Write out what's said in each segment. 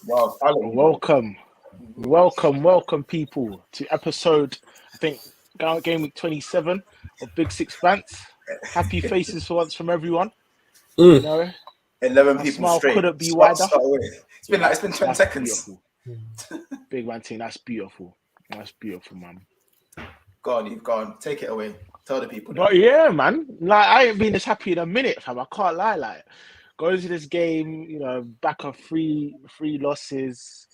Wow, Welcome, people, to episode, I think, game week 27 of Big Six Bants. Happy faces for once from everyone. You know, 11 my people smile straight. couldn't be wider. Start away. It's been 10 seconds. Beautiful. Big man team, that's beautiful. That's beautiful, man. Go on, you've gone. Take it away. Tell the people. But yeah, man, like I ain't been this happy in a minute, fam. I can't lie. Like going to this game, back of three losses.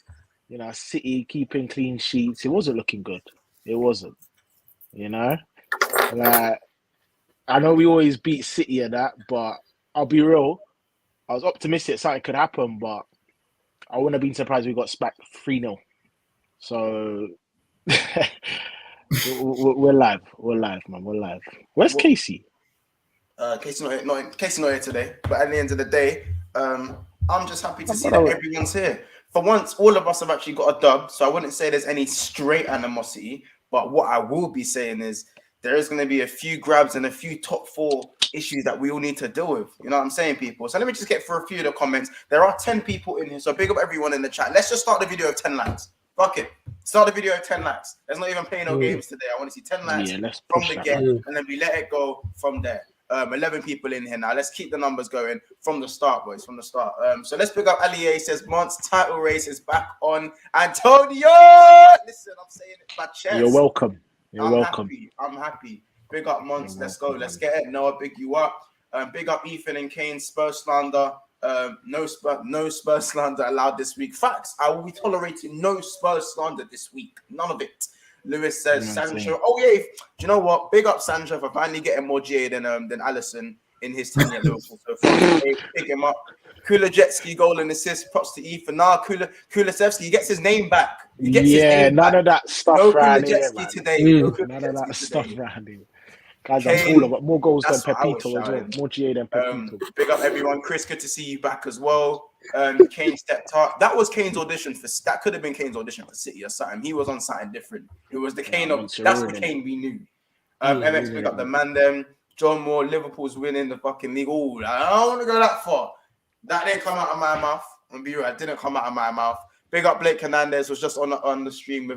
City keeping clean sheets. It wasn't looking good. It wasn't. Like I know we always beat City and that, but I'll be real. I was optimistic something could happen, but I wouldn't have been surprised we got smacked 3-0. So we're live. We're live, man. We're live. Where's Casey? Casey's not here today. But at the end of the day, I'm just happy to see that everyone's here. For once, all of us have actually got a dub. So I wouldn't say there's any straight animosity. But what I will be saying is there is going to be a few grabs and a few top 4 issues that we all need to deal with. You know what I'm saying, people? So let me just get through a few of the comments. There are 10 people in here. So big up everyone in the chat. Let's just start the video of 10 likes. Fuck it. Start the video of 10 likes. There's not even playing no games today. I want to see 10 likes from the get, and then we let it go from there. 11 people in here now. Let's keep the numbers going from the start, boys. From the start. So let's pick up Ali. Says Mont's title race is back on. Antonio, listen, I'm saying it by chest. You're welcome. Welcome. I'm happy. Big up Monts. Let's go. Let's get it. Noah, big you up. Big up Ethan and Kane. Spurs slander. No Spurs slander allowed this week. Facts. I will be tolerating no Spurs slander this week. None of it. Lewis says Sancho. Oh yeah. Do you know what? Big up Sancho for finally getting more GA than Alisson in his tenure at Liverpool. So pick him up. Kulijevski goal and assist. Props to Ethan. Kulijevski, he gets his name back. He gets his name none back. Of that stuff no around here, Kulijevski today. None of that stuff around here. Guys, I've got more goals than Pepito as well. More GA than Pepito. Big up everyone. Chris, good to see you back as well. Kane stepped up. That was Kane's audition for. That could have been Kane's audition for City or something. He was on something different. It was the Kane of. That's the Kane we knew. MX, big up the man. Them. John Moore. Liverpool's winning the fucking league. Oh, I don't want to go that far. That didn't come out of my mouth. I'm be real. It didn't come out of my mouth. Big up Blake Hernandez was just on the stream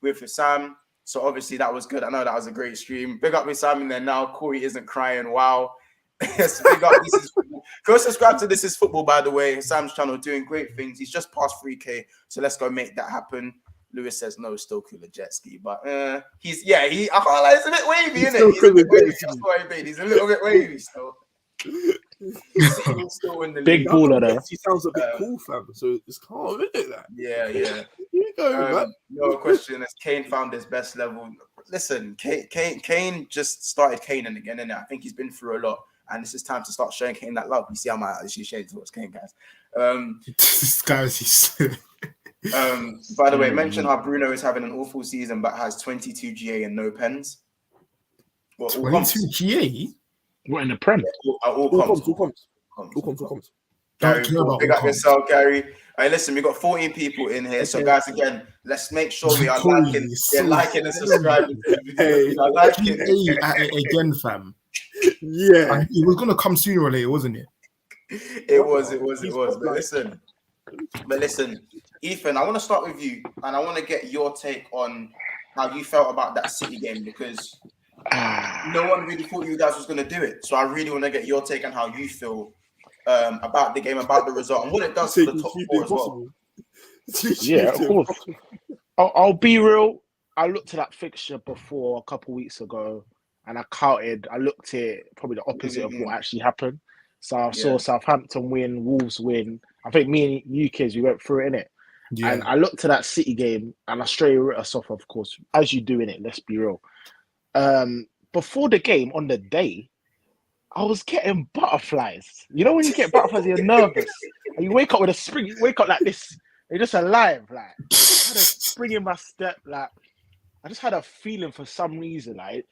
with Sam. So obviously that was good. I know that was a great stream. Big up with Sam in there now. Corey isn't crying. Wow. Yes, big up. This is football. Go subscribe to This Is Football, by the way. Sam's channel doing great things. He's just past 3K. So let's go make that happen. Lewis says no, still cooler jet ski. But I can't lie, it's a bit wavy, isn't it? He's a little bit wavy still. Big baller though. He sounds a bit cool, fam. So it's calm, isn't it? That? Yeah. You go, man. No question. As Kane found his best level. Listen, Kane just started Kaneing again, innit? I think he's been through a lot, and this is time to start showing Kane that love. You see how my actually shade towards Kane, guys. This guy's. By the way, mention how Bruno is having an awful season, but has 22 GA and no pens. 22 GA. What in the Prem? All comps. Gary, big up yourself, Gary. All right, listen, we got 14 people in here. So, guys, again, let's make sure we are liking and subscribing. Hey, again, fam. Yeah, it was gonna come sooner or later, wasn't it? It was. But listen, Ethan, I want to start with you, and I want to get your take on how you felt about that City game, because no one really thought you guys was going to do it. So I really want to get your take on how you feel about the game, about the result, and what it does for the top 4 as well. Yeah, of course. I'll be real. I looked at that fixture before a couple of weeks ago, and I looked at probably the opposite of what actually happened. So I saw Southampton win, Wolves win. I think me and you kids, we went through it, innit? Yeah. And I looked at that City game, and I straight wrote us off, of course, as you do in it. Let's be real. Before the game, on the day, I was getting butterflies. You know when you get butterflies, you're nervous, and you wake up with a spring. You wake up like this. You're just alive. Like I had a spring in my step. Like I just had a feeling for some reason. Like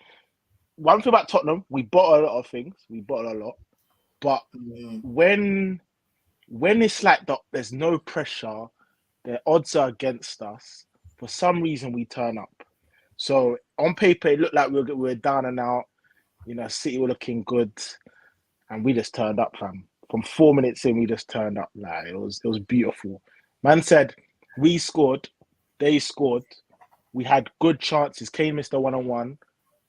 one thing about Tottenham, we bought a lot of things. We bought a lot, but when it's like there's no pressure, the odds are against us. For some reason, we turn up. So on paper, it looked like we were down and out. City were looking good, and we just turned up, fam. From 4 minutes in, we just turned up. Like it was beautiful. Man said, we scored, they scored. We had good chances. Kane missed a 1-on-1.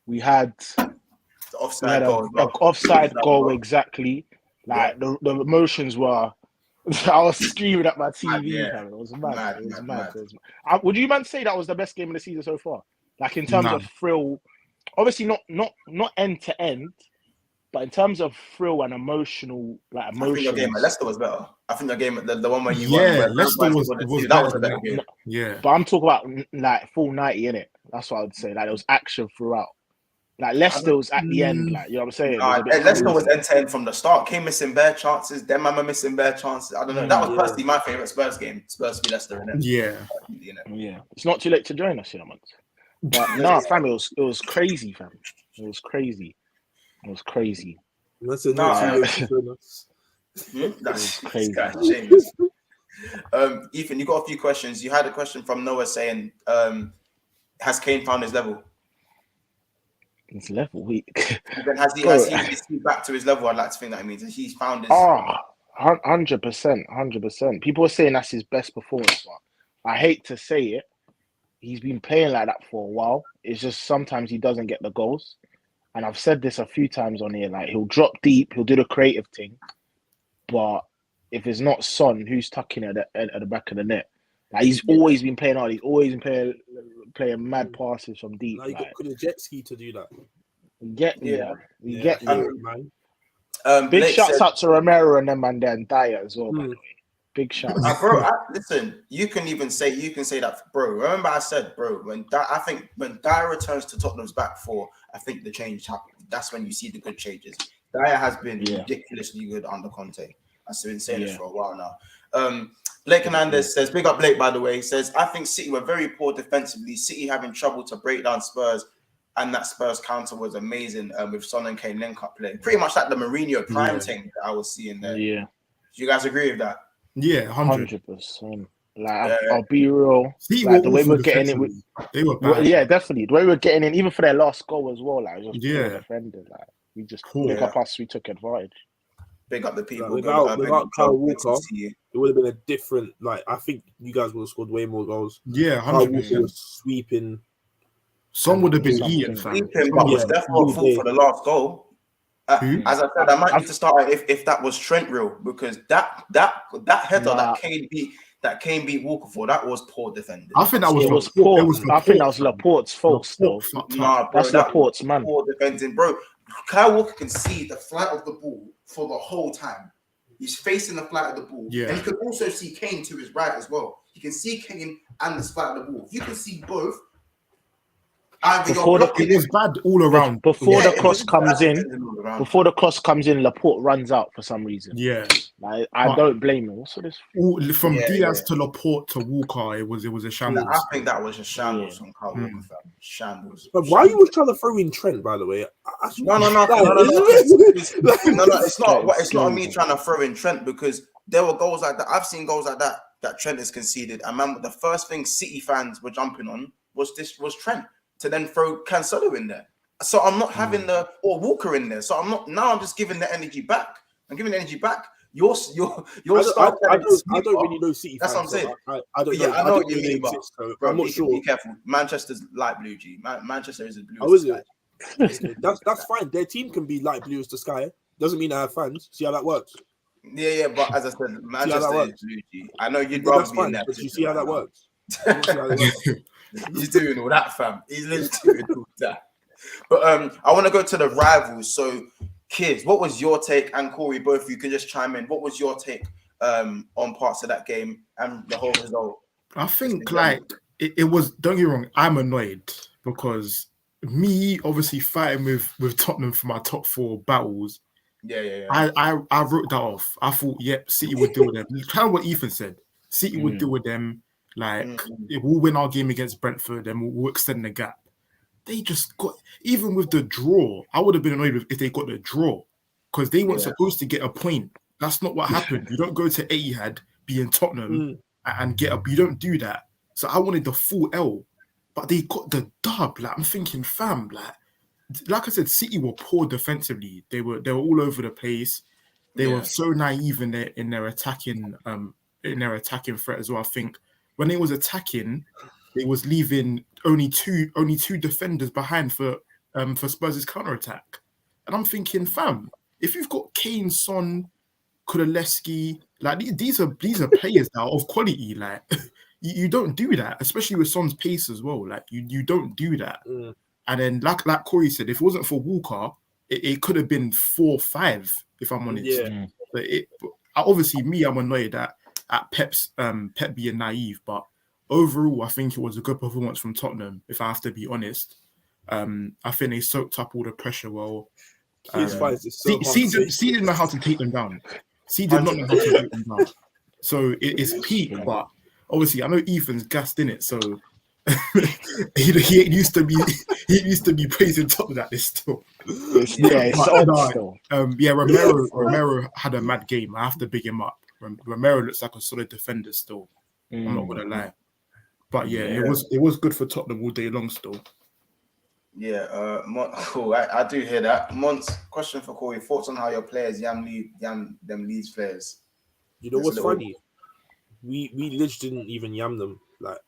We had The offside goal. an offside goal, exactly. Like, the emotions were... I was screaming at my TV, yeah. fam. It was mad. It was mad. Would you, man, say that was the best game of the season so far? Like, in terms of thrill... Obviously, not end to end, but in terms of thrill and emotional, like emotions. I think your game at Leicester was better. I think your game at the one where you won. Yeah, Leicester was that was a better game. Yeah. But I'm talking about like full 90, innit? That's what I would say. Like, there was action throughout. Like, Leicester was at the end, like, you know what I'm saying? Leicester was end to end from the start. Came missing bare chances. Them man were missing bare chances. I don't know. That was personally my favourite Spurs game. Spurs v Leicester, innit? Yeah. Yeah. It's not too late to join us, you know, man. But fam, it was crazy, fam. It was crazy. That's crazy. Ethan, you got a few questions. You had a question from Noah saying, has Kane found his level? His level weak. Has he back to his level? I'd like to think that means he's found his 100%. People are saying that's his best performance, but I hate to say it. He's been playing like that for a while. It's just sometimes he doesn't get the goals. And I've said this a few times on here, like, he'll drop deep, he'll do the creative thing. But if it's not Son, who's tucking at the back of the net? Like, he's always been playing hard. He's always been playing mad passes from deep. Now you got Kulusevski to do that. Big shouts out to Romero and them and then Dyer as well, by the way. Big shout. Bro, listen, you can say that, bro. Remember I said, bro, I think when Dyer returns to Tottenham's back four, I think the change happens. That's when you see the good changes. Dyer has been ridiculously good under Conte. I've been saying this for a while now. Blake Hernandez says, big up Blake, by the way. He says, I think City were very poor defensively. City having trouble to break down Spurs, and that Spurs counter was amazing with Son and Kane link-up play. Pretty much like the Mourinho prime thing that I was seeing there. Yeah. Do you guys agree with that? Yeah, 100%. Like, I'll be real. Like, the way we're getting in, they were bad. Yeah, definitely. The way we're getting in, even for their last goal as well, like, just defended. Like, we just pick up us. We took advantage. Big up the people. Without Kyle Walker, it would have been a different. Like, I think you guys would have scored way more goals. Yeah, 100%. Kyle Walker was sweeping. Some would have been eaten, but was definitely full for the last goal. As I said, I might need to start if that was Trent real, because that header that Kane beat Walker for, that was poor defending. I think that was poor. I think that was Laporte's fault still. Nah, bro, that's Laporte's man. Poor defending, bro. Kyle Walker can see the flight of the ball for the whole time. He's facing the flight of the ball. Yeah. And he can also see Kane to his right as well. He can see Kane and the flight of the ball. If you can see both, it was bad all around. Before the cross comes in, Laporte runs out for some reason. Yeah. Like, I don't blame him. What's this? From Diaz to Laporte to Walker, it was a shambles. I think that was a shambles from Kyle Walker. Shambles. But why are you trying to throw in Trent, by the way? No. It's not me trying to throw in Trent, because there were goals like that. I've seen goals like that Trent has conceded. And man, the first thing City fans were jumping on was Trent, to then throw Cancelo in there. So I'm not having or Walker in there. So I'm just giving the energy back. I'm giving the energy back. Your I don't really know City fans. That's what I'm saying. I don't know. I know what you mean, but bro, I'm not sure. Be careful. Manchester's light blue, G. Manchester is a blue. Oh, is it? That's fine. Their team can be light blue as the sky. Doesn't mean I have fans. See how that works? Yeah. But as I said, Manchester is blue, G. I know you'd rather be in that. But you see how that works? He's doing all that, fam. He's literally doing all that. But I want to go to the rivals. So, kids, what was your take? And Corey, both of you can just chime in. What was your take on parts of that game and the whole result? I think it was. Don't get me wrong. I'm annoyed because me obviously fighting with Tottenham for my top four battles. Yeah. I wrote that off. I thought, City would deal with them. Kind of what Ethan said. City would deal with them. Like, we'll win our game against Brentford and we'll extend the gap. They just got, even with the draw, I would have been annoyed if they got the draw, because they weren't supposed to get a point. That's not what happened. You don't go to Etihad, be in Tottenham, and get up. You don't do that. So I wanted the full L, but they got the dub. Like, I'm thinking, fam, like I said, City were poor defensively. They were all over the place. They were so naive in their attacking in their attacking threat as well. I think when it was attacking, it was leaving only two defenders behind for Spurs' counter attack. And I'm thinking, fam, if you've got Kane, Son, Kuleski, like these are players that are of quality. Like you don't do that, especially with Son's pace as well. Like you don't do that. And then like Corey said, if it wasn't for Walker, it could have been 4-5 if I'm honest. Yeah. But obviously I'm annoyed at Pep being naive, but overall I think it was a good performance from Tottenham. If I have to be honest, I think they soaked up all the pressure well. C didn't know how to take them down. C did not know how to take them down. So it's peak, but obviously I know Ethan's gassed in it, so he used to be praising Tottenham at this still. Romero had a mad game. I have to big him up. Romero looks like a solid defender still. I'm not gonna lie, but it was good for Tottenham all day long still. Yeah, cool. I do hear that. Mons, question for Corey: thoughts on how your players yam them Leeds players? You know what's funny? We literally didn't even yam them. Like,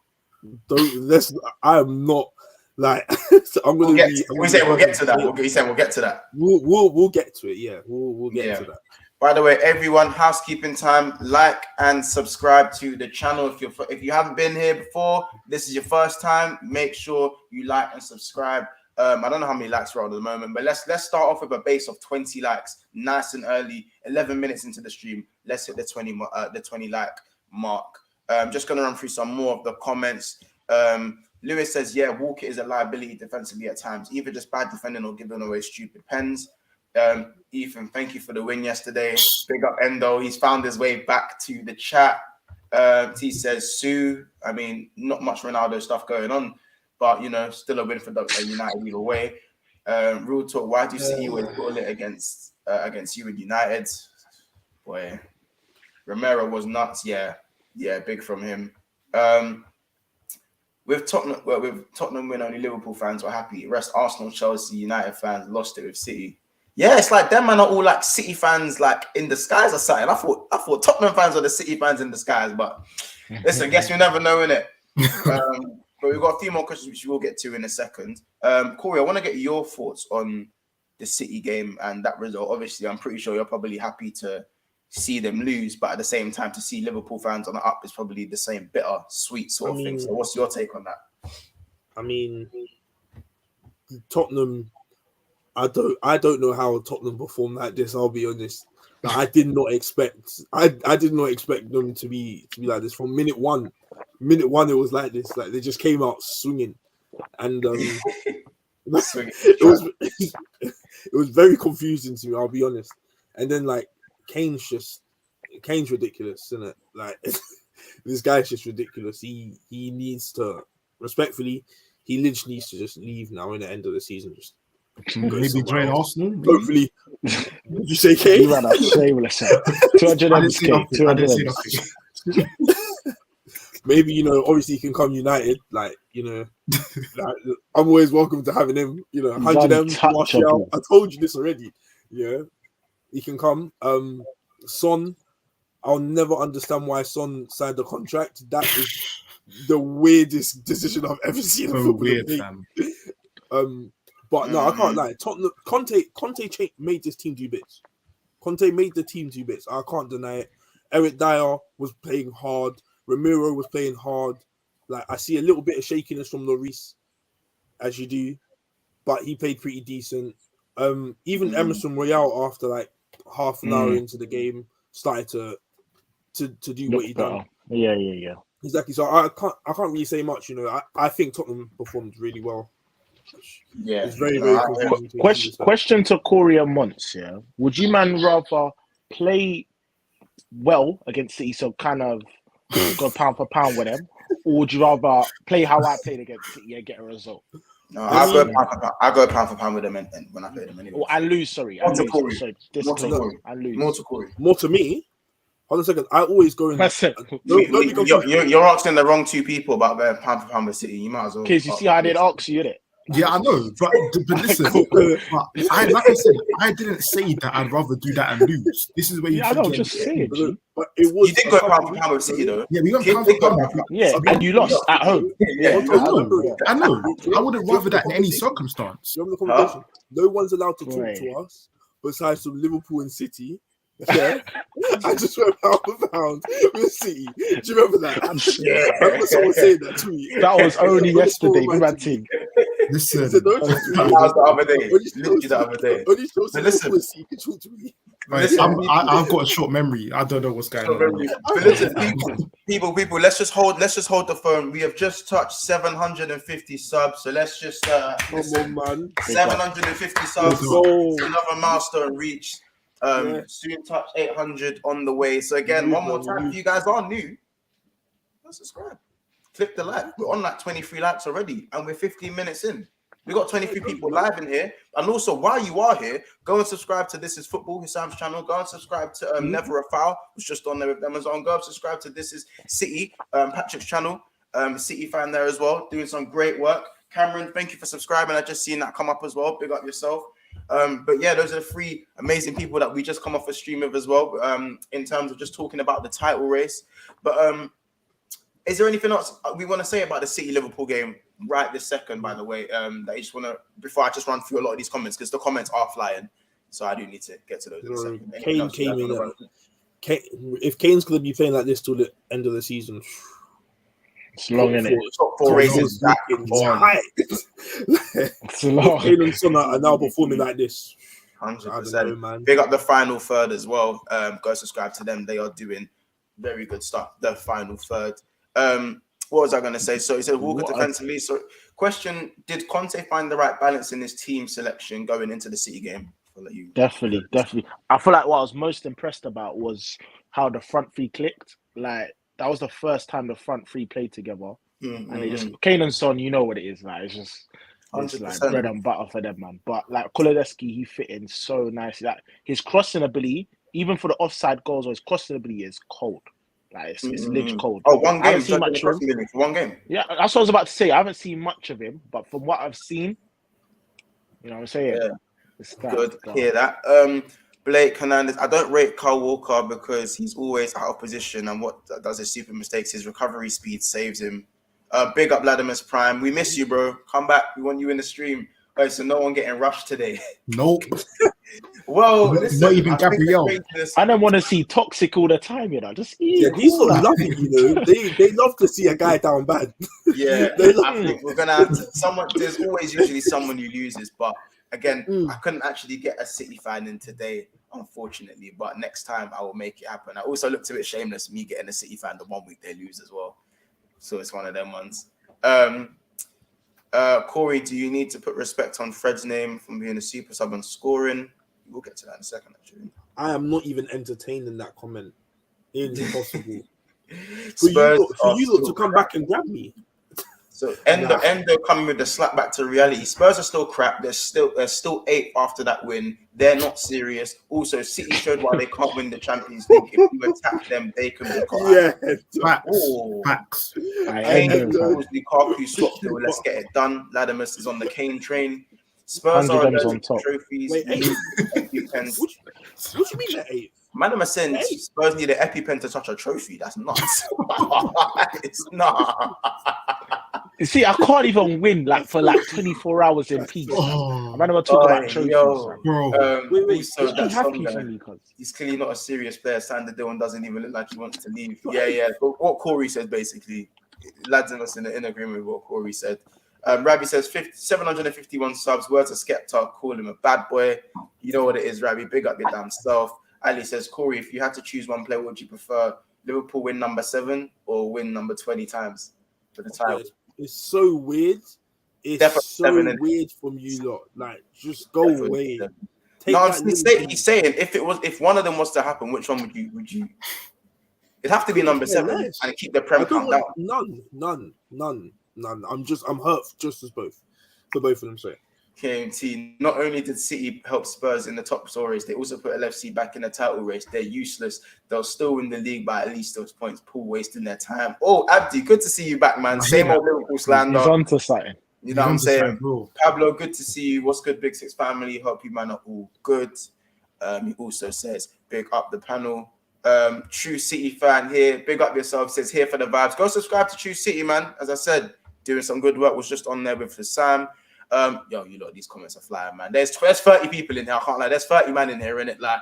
I am not like. So I'm gonna. We'll get to that. We'll get to that. We'll get to it. Yeah, we'll get to that. By the way, everyone, housekeeping time. Like and subscribe to the channel. If you haven't been here before, this is your first time. Make sure you like and subscribe. I don't know how many likes we're on at the moment, but let's start off with a base of 20 likes, nice and early. 11 minutes into the stream, let's hit the 20 like mark. Just gonna run through some more of the comments. Lewis says, yeah, Walker is a liability defensively at times, either just bad defending or giving away stupid pens. Ethan, thank you for the win yesterday. Big up Endo. He's found his way back to the chat. He says, Sue, I mean, not much Ronaldo stuff going on, but, still a win for United either way. Real talk, why do you see you with bullet against you in United? Boy, Romero was nuts. Yeah, big from him. With Tottenham win, only Liverpool fans were happy. Rest Arsenal, Chelsea, United fans lost it with City. Yeah, it's like them man are all like City fans, like in disguise or something. I thought Tottenham fans were the City fans in disguise, but listen, guess you never know, innit? But we've got a few more questions which we'll get to in a second. Corey, I want to get your thoughts on the City game and that result. Obviously, I'm pretty sure you're probably happy to see them lose, but at the same time, to see Liverpool fans on the up is probably the same bitter, sweet sort of thing. So what's your take on that? I mean, Tottenham, I don't know how Tottenham performed like this, I'll be honest. Like, I did not expect them to be like this from minute one. Minute one, it was like this. Like, they just came out swinging. And it was very confusing to me, I'll be honest. And then, like, Kane's ridiculous, isn't it? Like, this guy's just ridiculous. He needs to, respectfully, he literally needs to just leave now in the end of the season. Just maybe join Arsenal. Maybe. Hopefully. Did you say Kane? You ran out shameless. 200 200. Maybe, obviously he can come United. Like, like, I'm always welcome to having him. 100 M. Martial. I told you this already. Yeah, he can come. Son, I'll never understand why Son signed the contract. That is the weirdest decision I've ever seen. So weird, fam. But no, I can't lie. Tottenham, Conte made this team do bits. Conte made the team do bits. I can't deny it. Eric Dyer was playing hard. Ramiro was playing hard. Like, I see a little bit of shakiness from Lloris, as you do, but he played pretty decent. Even Emerson Royale, after like half an hour into the game, started to do what he done. Yeah. Exactly. So I can't really say much. I think Tottenham performed really well. Yeah, it's very confusing. Question to Corey and Mons. Yeah, would you rather play well against City, so kind of go pound for pound with them, or would you rather play how I played against City and get a result? No, I go pound for pound with them, and when I play them anyway. Oh, I lose. Sorry, I lose. I lose. More to me. Hold on a second. I always go in. You're asking the wrong two people about going pound for pound with City. You might as well. Because you see, I did ask you, did it? Yeah, I know, but listen, like I said, I didn't say that I'd rather do that and lose. This is where you. I know, just saying. But it was. You did go pound for pound with City, though. Yeah, we went pound for pound. Yeah, and you lost at home. Yeah, I know. I wouldn't rather that in any circumstance. You remember the conversation? No one's allowed to talk to us besides from Liverpool and City. Yeah, I just went pound for pound with City. Do you remember that? Yeah, I remember someone saying that to me. That was only yesterday. We had team. Listen, that was the other day. Literally the other day. Listen, City can talk to me. I've got a short memory. I don't know what's going on. But listen, people. Let's just hold the phone. We have just touched 750 subs, so let's just come on, man. 750 subs. Another milestone reached. Soon touch 800 on the way. So again, one more time, if you guys are new, subscribe. Click the like. We're on like 23 likes already, and we're 15 minutes in. We got 23 people live in here. And also, while you are here, go and subscribe to This Is Football, Hissam's channel. Go and subscribe to Never a Foul, who's just on there with Amazon. Go and subscribe to This Is City, Patrick's channel. City fan there as well, doing some great work. Cameron, thank you for subscribing. I just seen that come up as well. Big up yourself. But yeah, those are the three amazing people that we just come off a stream with as well, in terms of just talking about the title race. But is there anything else we want to say about the City-Liverpool game right this second, by the way, that you just want to, before I just run through a lot of these comments, because the comments are flying, so I do need to get to those in a second. Kane came in. If Kane's going to be playing like this till the end of the season, it's long, innit? Top four races back in tight. It's long. Kane and Son are now performing like this. 100%. Man. Big up the final third as well. Go subscribe to them. They are doing very good stuff. The final third. What was I going to say? So he said Walker defensively. So question: did Conte find the right balance in his team selection going into the City game? Definitely. I feel like what I was most impressed about was how the front three clicked. Like that was the first time the front three played together, and they just Kane and Son. You know what it is like. It's just. It's like bread and butter for them, man. But like Kulusevski, he fit in so nicely. Like his crossing ability, even for the offside goals, or his crossing ability is cold. Like it's literally cold. Oh, one game. One game. Yeah, that's what I was about to say. I haven't seen much of him, but from what I've seen, you know what I'm saying? Yeah. It's good. Hear that. Blake Hernandez. I don't rate Kyle Walker because he's always out of position, and what does his super mistakes, his recovery speed saves him. Big up Vladimir's Prime. We miss you, bro. Come back. We want you in the stream. Right, so no one getting rushed today. Nope. Well, listen, not even Gabriel. I don't want to see toxic all the time, you know. Just these are loving, you know. They love to see a guy down bad. Yeah, I think we're gonna have to. There's always usually someone who loses, but again, I couldn't actually get a City fan in today, unfortunately. But next time I will make it happen. I also looked a bit shameless, me getting a City fan the 1 week they lose as well. So it's one of them ones. Corey, do you need to put respect on Fred's name from being a super sub and scoring? We'll get to that in a second, actually. I am not even entertained in that comment. Impossible. For you look to come back and grab me. So Endo coming with the slap back to reality. Spurs are still crap. They're still 8th after that win. They're not serious. Also, City showed why they can't win the Champions League. If you attack them, they can be caught. Yeah, facts. Kane goes Lukaku swap deal. Let's get it done. Latimus is on the Kane train. Spurs are on top. Trophies. Wait, 8th? What do you mean they're 8th? Madam saying Spurs need an EpiPen to touch a trophy. That's nuts. It's not. You see, I can't even win like for like 24 hours in peace. I'm not even talking about trophies, bro. He's clearly not a serious player. Sander Dillon doesn't even look like he wants to leave. Yeah. But what Corey said basically, lads in us in agreement with what Corey said. Rabbi says 751 subs. Words of Skepta, call him a bad boy. You know what it is, Rabbi. Big up your damn self. Ali says, Corey, if you had to choose one player, would you prefer Liverpool win number 7 or win number 20 times for the title? It's so weird. It's definitely so weird from you lot. Like, just go away. He's saying if one of them was to happen, which one would you? It'd have to be number 7 and keep the Prem count down. None. I'm hurt just as both for both of them. Say. KMT, not only did City help Spurs in the top score race, they also put LFC back in the title race. They're useless. They'll still win the league by at least those points. Pool wasting their time. Oh, Abdi, good to see you back, man. Same old Liverpool slander. He's on to something. You know what I'm saying? Pablo, good to see you. What's good, Big Six family? Hope you man are all good. He also says, big up the panel. True City fan here. Big up yourself. Says here for the vibes. Go subscribe to True City, man. As I said, doing some good work. Was just on there with the Sam. Yo, you lot, these comments are flying, man. There's 30 people in here. I can't lie. There's 30 man in here, innit? Like,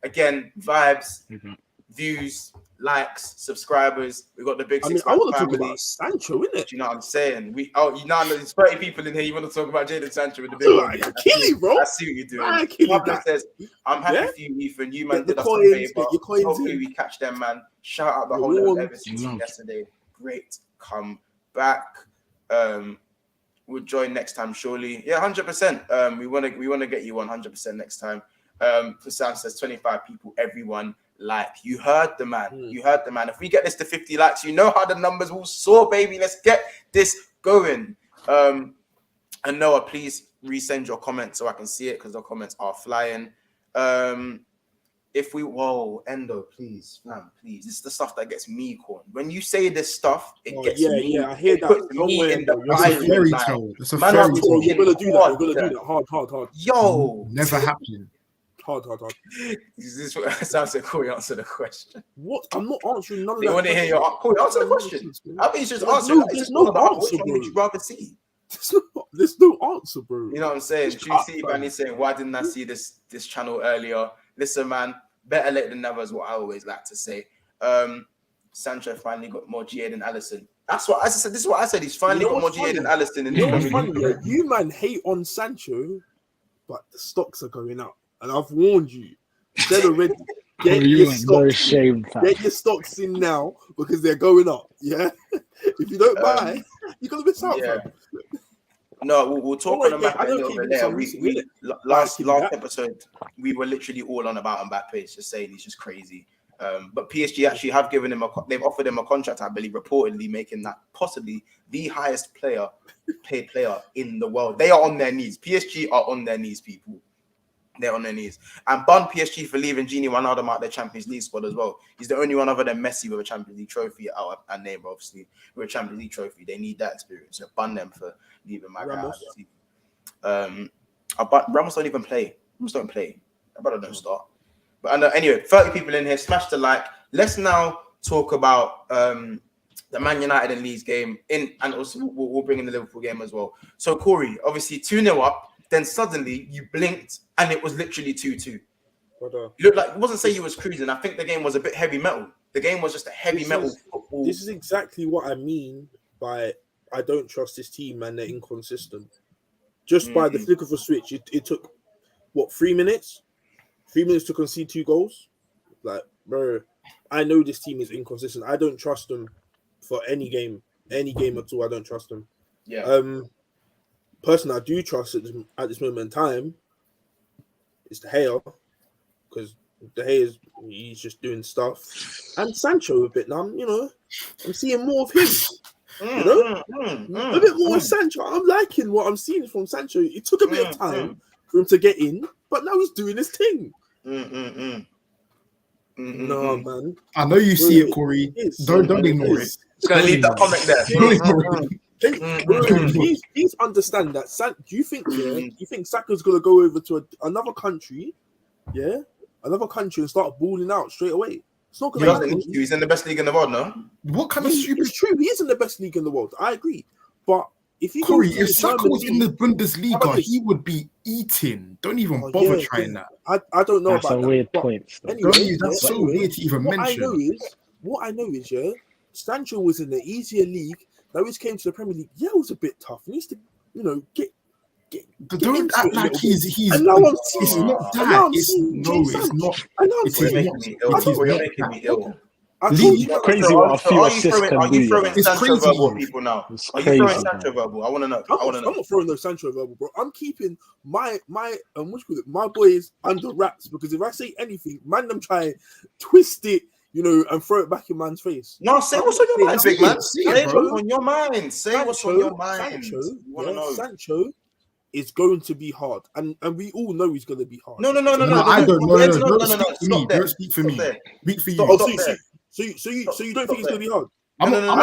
again, vibes, views, likes, subscribers. We got the Big Six. I want to talk about Sancho, innit? Do you know what I'm saying? There's 30 people in here. You want to talk about Jadon Sancho with the big one? Kill him, bro. I see what you're doing. Pablo says, I'm happy for you, Ethan. You man did us a favor. Hopefully we catch them, man. Shout out the whole of Everton team yesterday. Great comeback. We'll join next time, surely. Yeah, 100%. We want to get you 100% next time. For Sam says 25 people, everyone. Like, you heard the man. You heard the man. If we get this to 50 likes, you know how the numbers will soar, baby. Let's get this going. And Noah, please resend your comments so I can see it because the comments are flying. Endo, please, fam, please. This is the stuff that gets me corn. When you say this stuff, it gets me. Yeah, I hear that. That's a fairy tale. That's a fairy tale. You're gonna do that. You're gonna do that. Hard. Yo, never happening. Hard. Is this what sounds like? Corey, answer the question. What? I'm not answering none of they that. Want to hear your Corey, answer the question. I think you should answer. There's no answer, bro. Would you rather see? There's no answer, bro. You know what I'm saying? True City man is saying, why didn't I see this channel earlier? Listen, man, better late than never is what I always like to say. Sancho finally got more GA than Alisson. That's what I said. This is what I said. He's finally got more GA than Alisson. In what's funny? Yeah? You man hate on Sancho, but the stocks are going up. And I've warned you. Get already. Get your stocks in now because they're going up. Yeah. If you don't buy, you're gonna miss out. Yeah. No, we'll talk on Mbappe a little bit later. Last episode, we were literally all on about Mbappe, just saying he's just crazy. But PSG actually have given him they've offered him a contract, I believe, reportedly making that possibly the highest paid player in the world. They are on their knees. PSG are on their knees, people. They're on their knees. And bun PSG for leaving Gini Ronaldo out their Champions League squad as well. He's the only one other than Messi with a Champions League trophy out and name, obviously, with a Champions League trophy. They need that experience. So bun them for leaving my guy out of the team. Ramos don't even play. Ramos don't play. My brother don't start. But anyway, 30 people in here. Smash the like. Let's now talk about the Man United and Leeds game. And also we'll bring in the Liverpool game as well. So Corey, obviously 2-0 up. Then suddenly you blinked and it was literally 2-2. You looked like, it wasn't say you was cruising. I think the game was a bit heavy metal. The game was just a heavy metal football. This is exactly what I mean by I don't trust this team and they're inconsistent. Just by the flick of a switch, it took, 3 minutes? 3 minutes to concede 2 goals? Like, bro, I know this team is inconsistent. I don't trust them for any game at all. I don't trust them. Yeah. Person I do trust at this moment in time is De Gea, because De Gea he's just doing stuff, and Sancho a bit now. I'm seeing more of him. A bit more of Sancho. I'm liking what I'm seeing from Sancho. It took a bit of time for him to get in, but now he's doing his thing. No, man. I know you see it, Corey. Don't ignore it. Just gonna leave that comment there. Please understand that. Do you think Saka's gonna go over to another country, and start balling out straight away? It's not gonna happen. He's in the best league in the world, no? What kind of stupid? It's true. He is in the best league in the world. I agree, but if Saka was in the Bundesliga, he would be eating. Don't even bother trying that. I don't know that's about a that. weird point. Anyway, that's so weird to even mention. What I know is, Sancho was in the easier league. Now he came to the Premier League. Yeah, it was a bit tough. He needs to, get. Don't act like he's. And now I'm it's not that. It's not. You're making me ill. It's crazy what a few assists can do. Are you throwing Sancho verbal people now? Are you throwing Sancho verbal? I want to know. I'm not throwing no Sancho verbal, bro. I'm keeping my boys under wraps, because if I say anything, man, them try twist it, and throw it back in man's face. No, say what's on your mind, big man. Say what's on your mind. Say what's on your mind. Sancho is going to be hard, and we all know he's going to be hard. No. I don't know. Don't speak for me. Speak for you. So you don't think he's going to be hard? I don't know.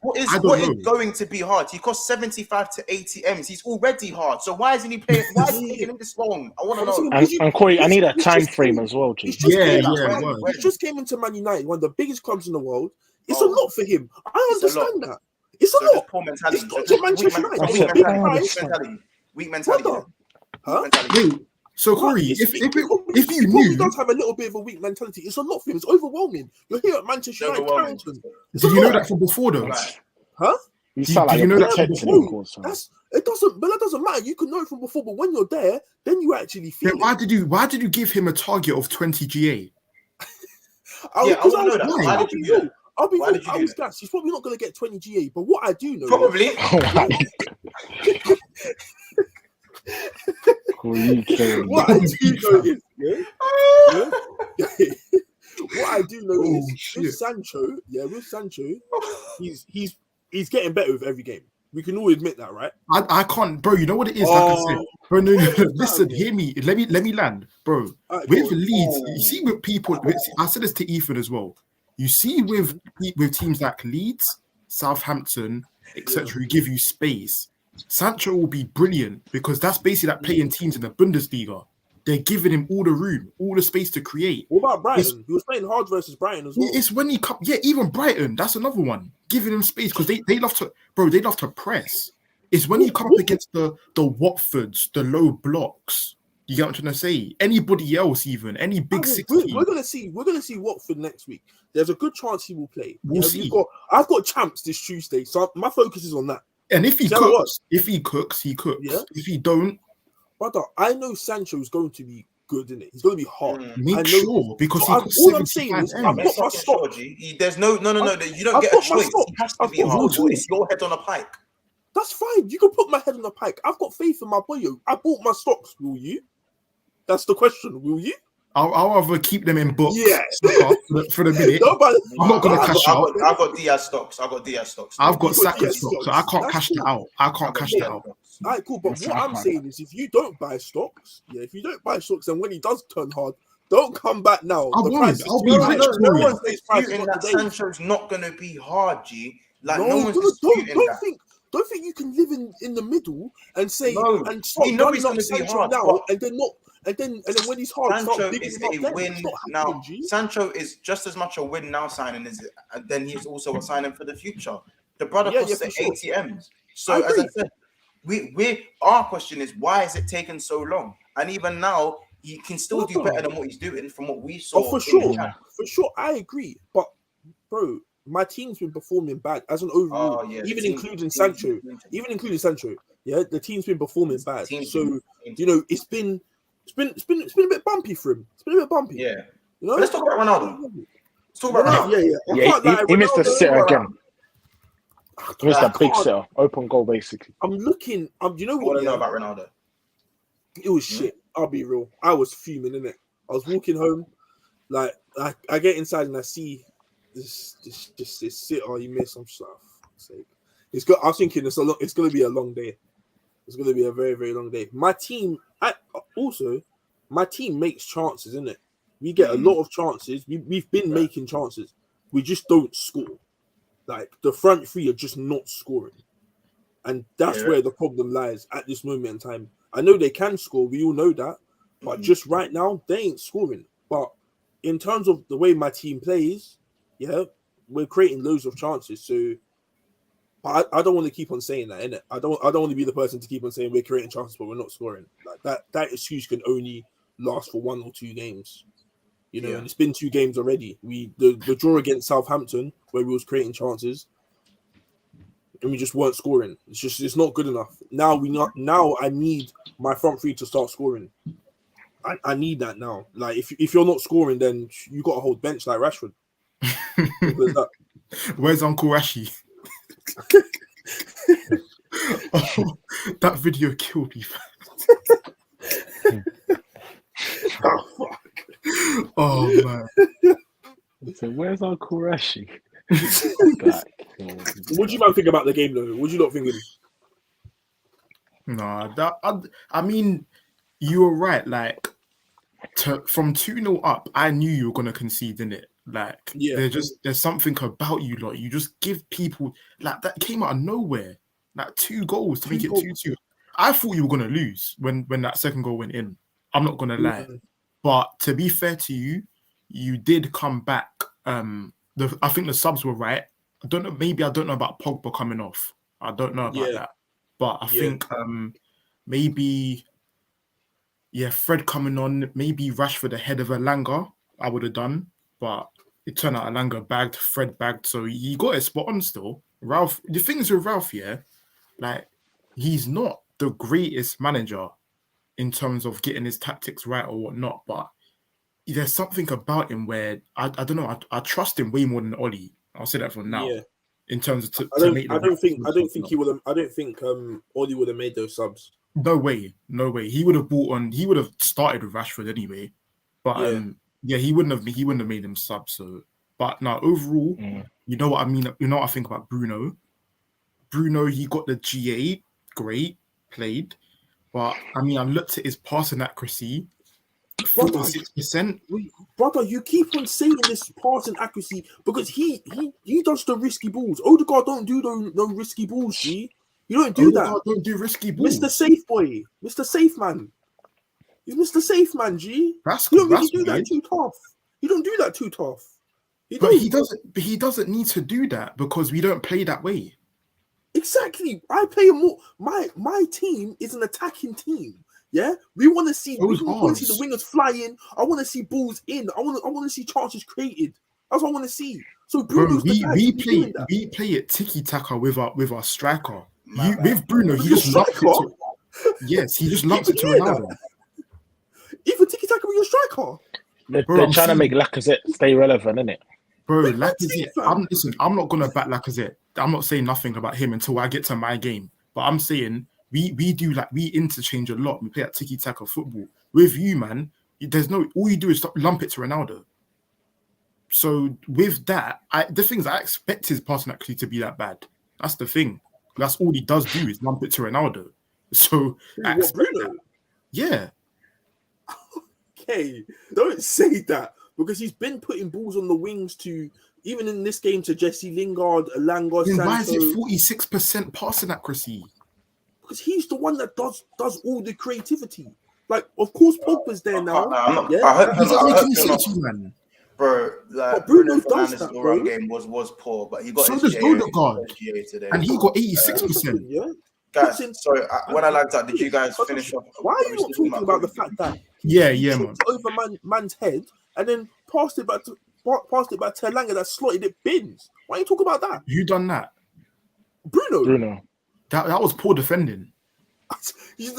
What is going to be hard? He costs 75 to 80 M's. He's already hard. So why isn't he playing? Why is he taking him this long? I want to know. And Corey, I need a time frame as well, G. He just came into Man United, one of the biggest clubs in the world. It's a lot for him. I understand that. It's a lot. Poor mentality. It's not to Manchester United. Weak mentality. Huh? So Corey, if you knew, he does have a little bit of a weak mentality. It's a lot for him. It's overwhelming. You're here at Manchester United, Carrington. Did you know that from before, though? Huh? You sound like know that it doesn't. But that doesn't matter. You can know it from before, but when you're there, then you actually feel. Why did you give him a target of 20 GA? I want to know that. I was gassed. He's probably not going to get 20 GA, but what I do know, probably. What I do know is, what I do know is with Sancho, he's getting better with every game. We can all admit that, right? I can't, bro. You know what it is? Like I said, bro. No. Listen, hear me. Let me land, bro. With Leeds, you see with people. I said this to Ethan as well. You see with teams like Leeds, Southampton, etc., who give you space. Sancho will be brilliant because that's basically like playing teams in the Bundesliga. They're giving him all the room, all the space to create. What about Brighton? He was playing hard versus Brighton as well. It's when he come, even Brighton. That's another one. Giving him space because they love to, bro. They love to press. It's when you come up against the Watfords, the low blocks. You get what I'm trying to say? Anybody else, even any big six. We're gonna see Watford next week. There's a good chance he will play. We'll see. I've got champs this Tuesday, so my focus is on that. And if he cooks, he cooks. Yeah? If he don't, brother, I know Sancho is going to be good in it. He's going to be hard. Make sure because all I'm saying is I've got my stock. There's no. You don't get a choice. He has to be hard. It's your head on a pike. That's fine. You can put my head on a pike. I've got faith in my boy. I bought my stocks. Will you? That's the question. Will you? I'll rather keep them in books. Yeah. For the minute. I'm not going to cash out. I've got Diaz stocks. I've got Saka stocks, so I can't cash that out. All right, cool. But what I'm saying is, if you don't buy stocks, and when he does turn hard, don't come back now. I'll be rich. No one's disputing that Sancho's not going to be hard, G. Like no one's disputing that. Don't think you can live in the middle and say and stop he's going to be hard now and then not. And then when he's hard, Sancho is a win now. Sancho is just as much a win now signing as it, and then he's also a signing for the future. The brother costs 80 M's. So as I said, our question is why is it taking so long? And even now, he can still do better than what he's doing from what we saw. For sure, I agree. But bro, my team's been performing bad as an overall, even including Sancho. Yeah, the team's been performing bad. So it's been a bit bumpy for him. It's been a bit bumpy. Yeah. But let's talk about Ronaldo. He missed a sitter again. He missed a big sitter. Open goal, basically. I'm looking. You know what? I know about Ronaldo. It was shit. I'll be real. I was fuming, innit? I was walking home. Like, I get inside and I see this sitter he missed. I'm just like, fuck's sake. I was thinking it's going to be a long day. It's going to be a very, very long day. My team makes chances, isn't it? We get a lot of chances. We've been making chances. We just don't score. Like, the front three are just not scoring. And that's where the problem lies at this moment in time. I know they can score. We all know that. But just right now, they ain't scoring. But in terms of the way my team plays, we're creating loads of chances. So but I don't want to keep on saying that, innit? I don't want to be the person to keep on saying we're creating chances but we're not scoring. Like that excuse can only last for 1 or 2 games. And it's been 2 games already. The draw against Southampton where we was creating chances and we just weren't scoring. It's not good enough. Now I need my front three to start scoring. I need that now. Like if you're not scoring, then you got to hold bench like Rashford. Where's Uncle Rashi? That video killed me. Oh fuck! Oh man. So where's Uncle Rashi? What do you man think about the game though? What do you not think? I mean, you were right. Like from 2-0 up, I knew you were gonna concede, didn't it? Like there's something about you, lot. You just give people like that came out of nowhere. Like 2 goals to make it 2-2. I thought you were gonna lose when that second goal went in. I'm not gonna lie. But to be fair to you, you did come back. I think the subs were right. I don't know about Pogba coming off. I don't know about that. But I think maybe Fred coming on, maybe Rashford ahead of Elanga, I would have done. But it turned out Elanga bagged, Fred bagged, so he got it spot on still. Ralph, the thing is with Ralph, like he's not the greatest manager in terms of getting his tactics right or whatnot, but there's something about him where I don't know. I trust him way more than Ollie. I'll say that from now. Yeah. In terms of I don't think Ollie would have made those subs. No way. He would have brought on. He would have started with Rashford anyway. But he wouldn't have made him sub. So, but now overall, you know what I mean. You know what I think about Bruno. Bruno, he got the GA, great, played. But I mean, I looked at his passing accuracy. 46%. Brother, you keep on saying this passing accuracy because he does the risky balls. Odegaard don't do no risky balls, G. You don't do Odegaard that. Don't do risky balls. Mr. Safe boy. Mr. Safe man. He's Mr. Safe man, G. You don't really do that too tough. You don't do that too tough. He doesn't need to do that because we don't play that way. Exactly. I play a more my team is an attacking team. Yeah, we want to see the wingers flying. I want to see balls in. I want to see chances created. That's what I want to see. So Bruno's we play it tiki taka with our striker. With Bruno, he just lumps it to. Yes, he just lumps it to Ronaldo. Even tiki taka with your striker. They're trying to make Lacazette stay relevant, isn't it? Bro, Lacazette. I'm not gonna back Lacazette. I'm not saying nothing about him until I get to my game. But I'm saying. We interchange a lot. We play at tiki-taka football. With you, man, all you do is lump it to Ronaldo. So with that, the things I expect his passing accuracy to be that bad. That's the thing. That's all he does do is lump it to Ronaldo. So Bruno? Yeah. Okay, don't say that because he's been putting balls on the wings to even in this game to Jesse Lingard, Elanga, Sancho. Why is it 46% passing accuracy? Because he's the one that does all the creativity. Like, of course, Pogba's there now. I hope man. Bro, like Bruno does that, all-round game was poor, but he got so does Odegaard today, and he got 86%. Guys, sorry, when I lagged out, did you guys finish off? Why are you not talking about the fact that man, over man's head and then passed it back to Elanga that slotted it bins? Why are you talking about that? You done that, Bruno. That was poor defending. It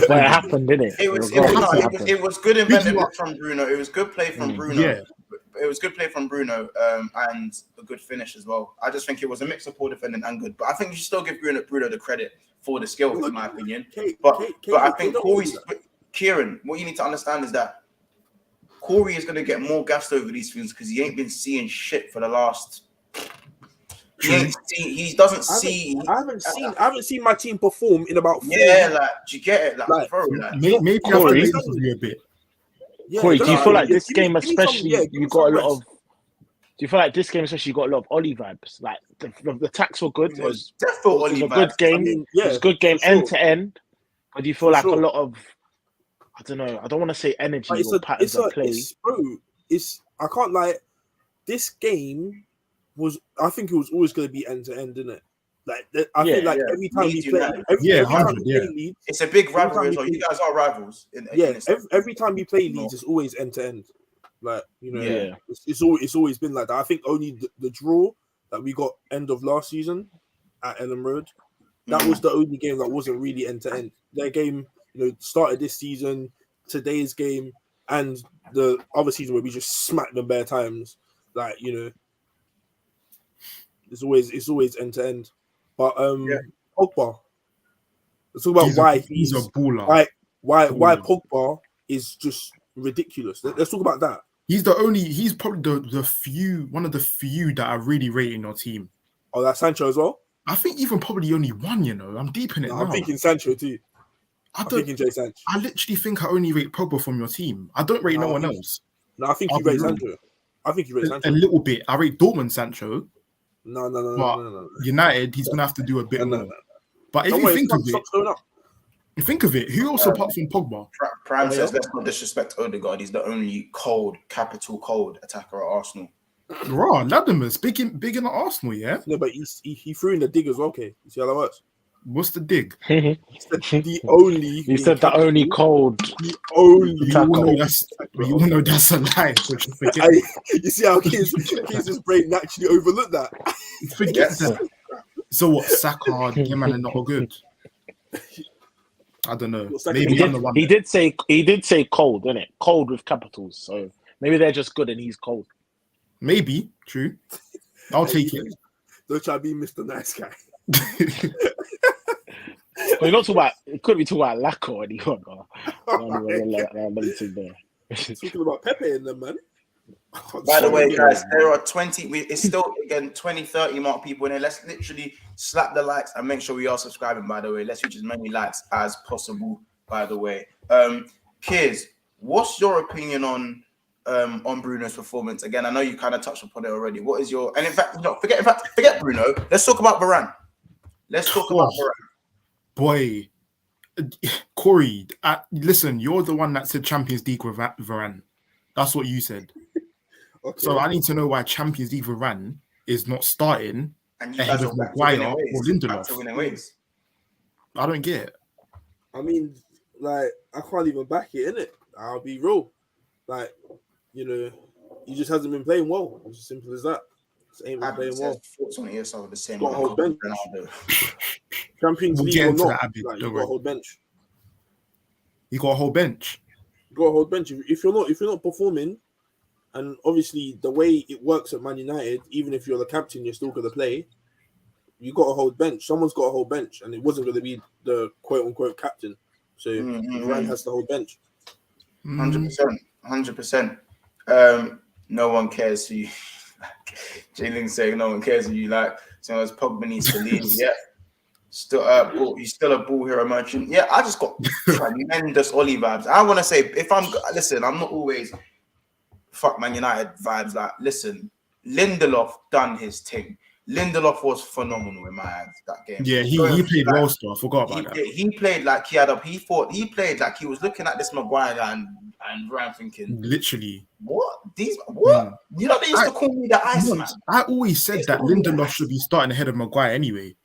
happened, didn't it? It was good inventive from Bruno. It was good play from Bruno. Yeah. It was good play from Bruno and a good finish as well. I just think it was a mix of poor defending and good. But I think you should still give Bruno the credit for the skill, in my opinion. But I think Kieran, what you need to understand is that Corey is going to get more gassed over these things because he ain't been seeing shit for the last... He doesn't see. I haven't seen my team perform in about 4 years. Like, do you get it? Maybe Corey, a bit. Corey, do you feel like this game especially you got a lot of? Do you feel like this game especially you got a lot of Ollie vibes? Like the attacks were good. It was a good game. It was a good game end to end. But do you feel like a lot of? I don't know. I don't want to say energy or patterns of play. I can't lie. This game. I think it was always going to be end to end, isn't it? Like I feel like every time we play, it's a big rivalry. You guys are rivals. Every time we play Leeds, it's always end to end. Like it's always been like that. I think only the draw that we got end of last season at Ellen Road, that was the only game that wasn't really end to end. Their game, started this season, today's game, and the other season where we just smacked them bare times. Like It's always end to end, but Pogba. Let's talk about he's a baller. Why Pogba is just ridiculous. Let's talk about that. He's probably one of the few that are really rating your team. Oh, that's Sancho as well. I think even probably only one. I'm deep in it now. I'm thinking Sancho too. I'm thinking Jay Sancho. I literally think I only rate Pogba from your team. I don't rate no one else. No, I think I'll you be rate real. Sancho. I think you rate A Sancho. little bit. I rate Dortmund Sancho, No. but United, he's gonna have to do a bit more. But if Don't you worry, think of stop it, slowing up. who else apart from Pogba? Prime says, let's not disrespect Odegaard. He's the only capital cold attacker at Arsenal. Raw, Latimer's big in Arsenal, yeah? No, but he threw in the dig as well, okay? You see how that works? What's the dig? He said the only. He said the only cold. The only. We all know that's a lie. But you forget, You see how Keys' brain naturally overlooked that? forget that. So what? Saka, them man are not good. I don't know. Maybe I'm the one. He did say cold, didn't it? Cold with capitals. So maybe they're just good and he's cold. Maybe true. I'll take it. Don't try to be Mr. Nice Guy. Well, you're not talking about. It could be talking about Lacko or anyone. Talking about Pepe and them, man. By the way, guys, there are 20. It's still again 20, 30 mark people in there. Let's literally slap the likes and make sure we are subscribing. By the way, let's reach as many likes as possible. By the way, Piers, what's your opinion on Bruno's performance? Again, I know you kind of touched upon it already. What is your? And in fact, forget Bruno. Let's talk about Varane. Let's talk about Varane. Boy, Corey, listen, you're the one that said Champions League with Varane. That's what you said. Okay. So I need to know why Champions League Varane is not starting ahead of Maguire or Lindelof. I don't get it. I mean, like, I can't even back it, innit? I'll be real. Like, you know, he just hasn't been playing well. It's as simple as that. Just ain't been playing well. Thoughts on it are the same. Got a whole bench. Champions League or not, like, you got a whole bench. You got a whole bench. Got a whole bench. If you're not performing, and obviously the way it works at Man United, even if you're the captain, you're still gonna play. You got a whole bench. Someone's got a whole bench, and it wasn't gonna be the quote unquote captain. So Varane has the whole bench. 100%. No one cares who you. Jalen saying no one cares who you like. So as Pogba needs to leave, yeah. Still, he's still a ball hero merchant. Yeah, I just got tremendous Ollie vibes. I want to say, I'm not always fuck Man United vibes. Like, listen, Lindelof done his thing. Lindelof was phenomenal in my eyes that game. Yeah, he played well. Still, I forgot about that. He played like he played like he was looking at this Maguire guy and Ryan thinking, literally, what? These what? You know, they used to call me the Iceman. I always said that Lindelof should be starting ahead of Maguire anyway.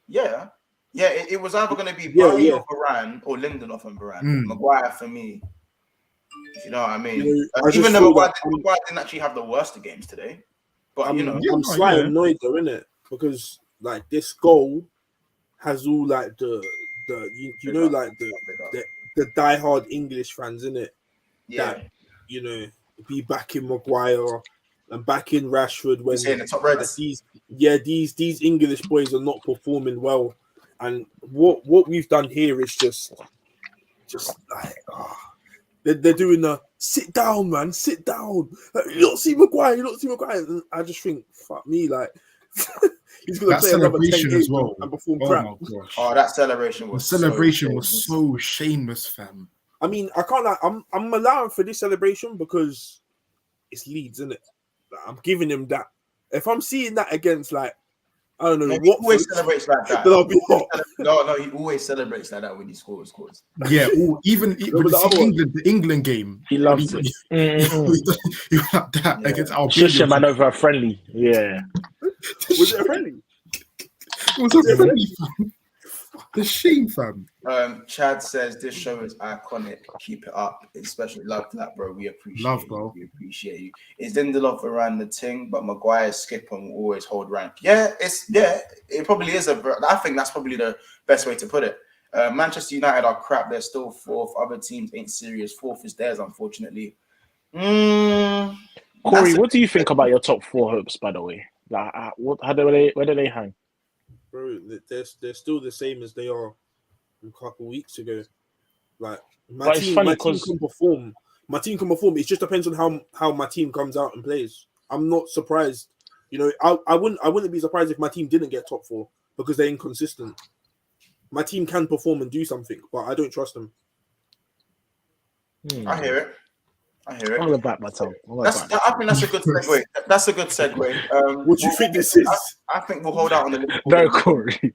Yeah. Yeah, it was either going to be Barry or Varane or Lindelof and Varane. Maguire for me. You know what I mean? Even though Maguire didn't actually have the worst of games today. But, I'm slightly annoyed though, innit? Because, like, this goal has all, like, the diehard English fans, innit? Yeah. That, be backing Maguire and backing Rashford when the top Reds. These English boys are not performing well. And what we've done here is just like they're doing the sit down, man, sit down. You don't see Maguire, And I just think, fuck me, like he's gonna play another 10 games as well and perform crap. My gosh. Oh, that celebration was so shameless, fam. I mean, I can't. I'm allowing for this celebration because it's Leeds, isn't it? Like, I'm giving him that. If I'm seeing that against, like, I don't know. He always celebrates like that. Then I'll be hot. No, he always celebrates like that when he scores. Yeah, even the England game, he loves it. He like that against our Shush him man over a friendly. Yeah. Was it a friendly? It was a friendly, fam. The shame, fam. Chad says this show is iconic. Keep it up. Especially love that, bro. We appreciate you. We appreciate you. Is Lindelof around the ting, but Maguire's skip and will always hold rank. It probably is I think that's probably the best way to put it. Manchester United are crap. They're still fourth. Other teams ain't serious. Fourth is theirs, unfortunately. Corey, what do you think about your top four hopes, by the way? Like, where do they hang? Bro, they're still the same as they are a couple weeks ago. Like, my team can perform. My team can perform. It just depends on how my team comes out and plays. I'm not surprised. I wouldn't be surprised if my team didn't get top four because they're inconsistent. My team can perform and do something, but I don't trust them. I hear it. I hear it. I'm gonna bite my tongue. I think that's a good segue. That's a good segue. What do you think this is? I think we'll hold out on the Liverpool No, game. Corey.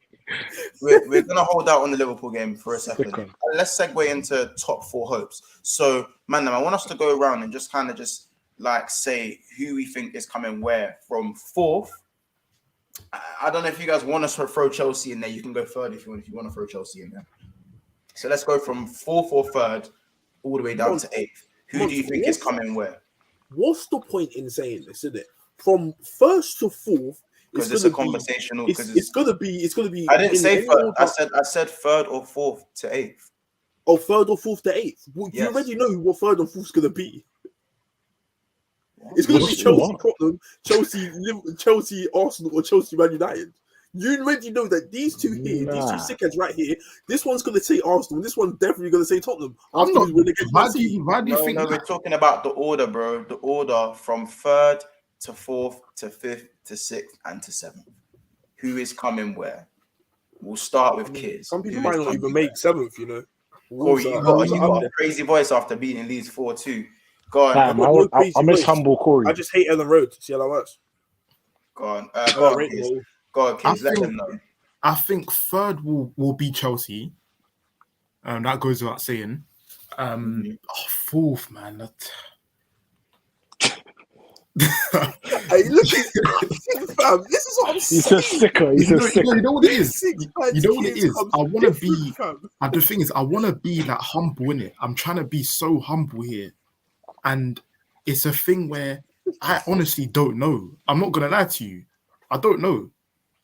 We're gonna hold out on the Liverpool game for a second. Second. Let's segue into top 4 hopes. So, man, I want us to go around and just kind of like say who we think is coming where from 4th. I don't know if you guys want us to throw Chelsea in there. You can go third if you want to throw Chelsea in there. So let's go from 4th or 3rd all the way down to 8th. Who do you think is coming where? What's the point in saying this, isn't it? From 1st to 4th, because it's a conversational. It's gonna be. I didn't say 3rd. I said 3rd or 4th to 8th. Oh, 3rd or 4th to 8th. Well, yes. You already know what 3rd or 4th is gonna be. It's going to be Chelsea, Tottenham, Chelsea, Arsenal, or Chelsea, Man United. You already know that these two here, these two sickheads right here, this one's going to say Arsenal, this one's definitely going to say Tottenham. Why do you think we're talking about the order, bro. The order from 3rd to 4th to 5th to 6th and to 7th. Who is coming where? We'll start with kids. Some people might not even make 7th, you know. Corey, you got a crazy voice after beating Leeds 4-2. Go on. I miss humble Corey. I just hate Ellen Road. See how that works. Go on. Go on, kids. Let them know. I think 3rd will be Chelsea. That goes without saying. 4th, man. Hey, look at fam. This is what I'm saying. He's a sicker. You know what it is? You know what it is? I want to be. And the thing is, I want to be like humble in it. I'm trying to be so humble here. And it's a thing where I honestly don't know. I'm not gonna lie to you. I don't know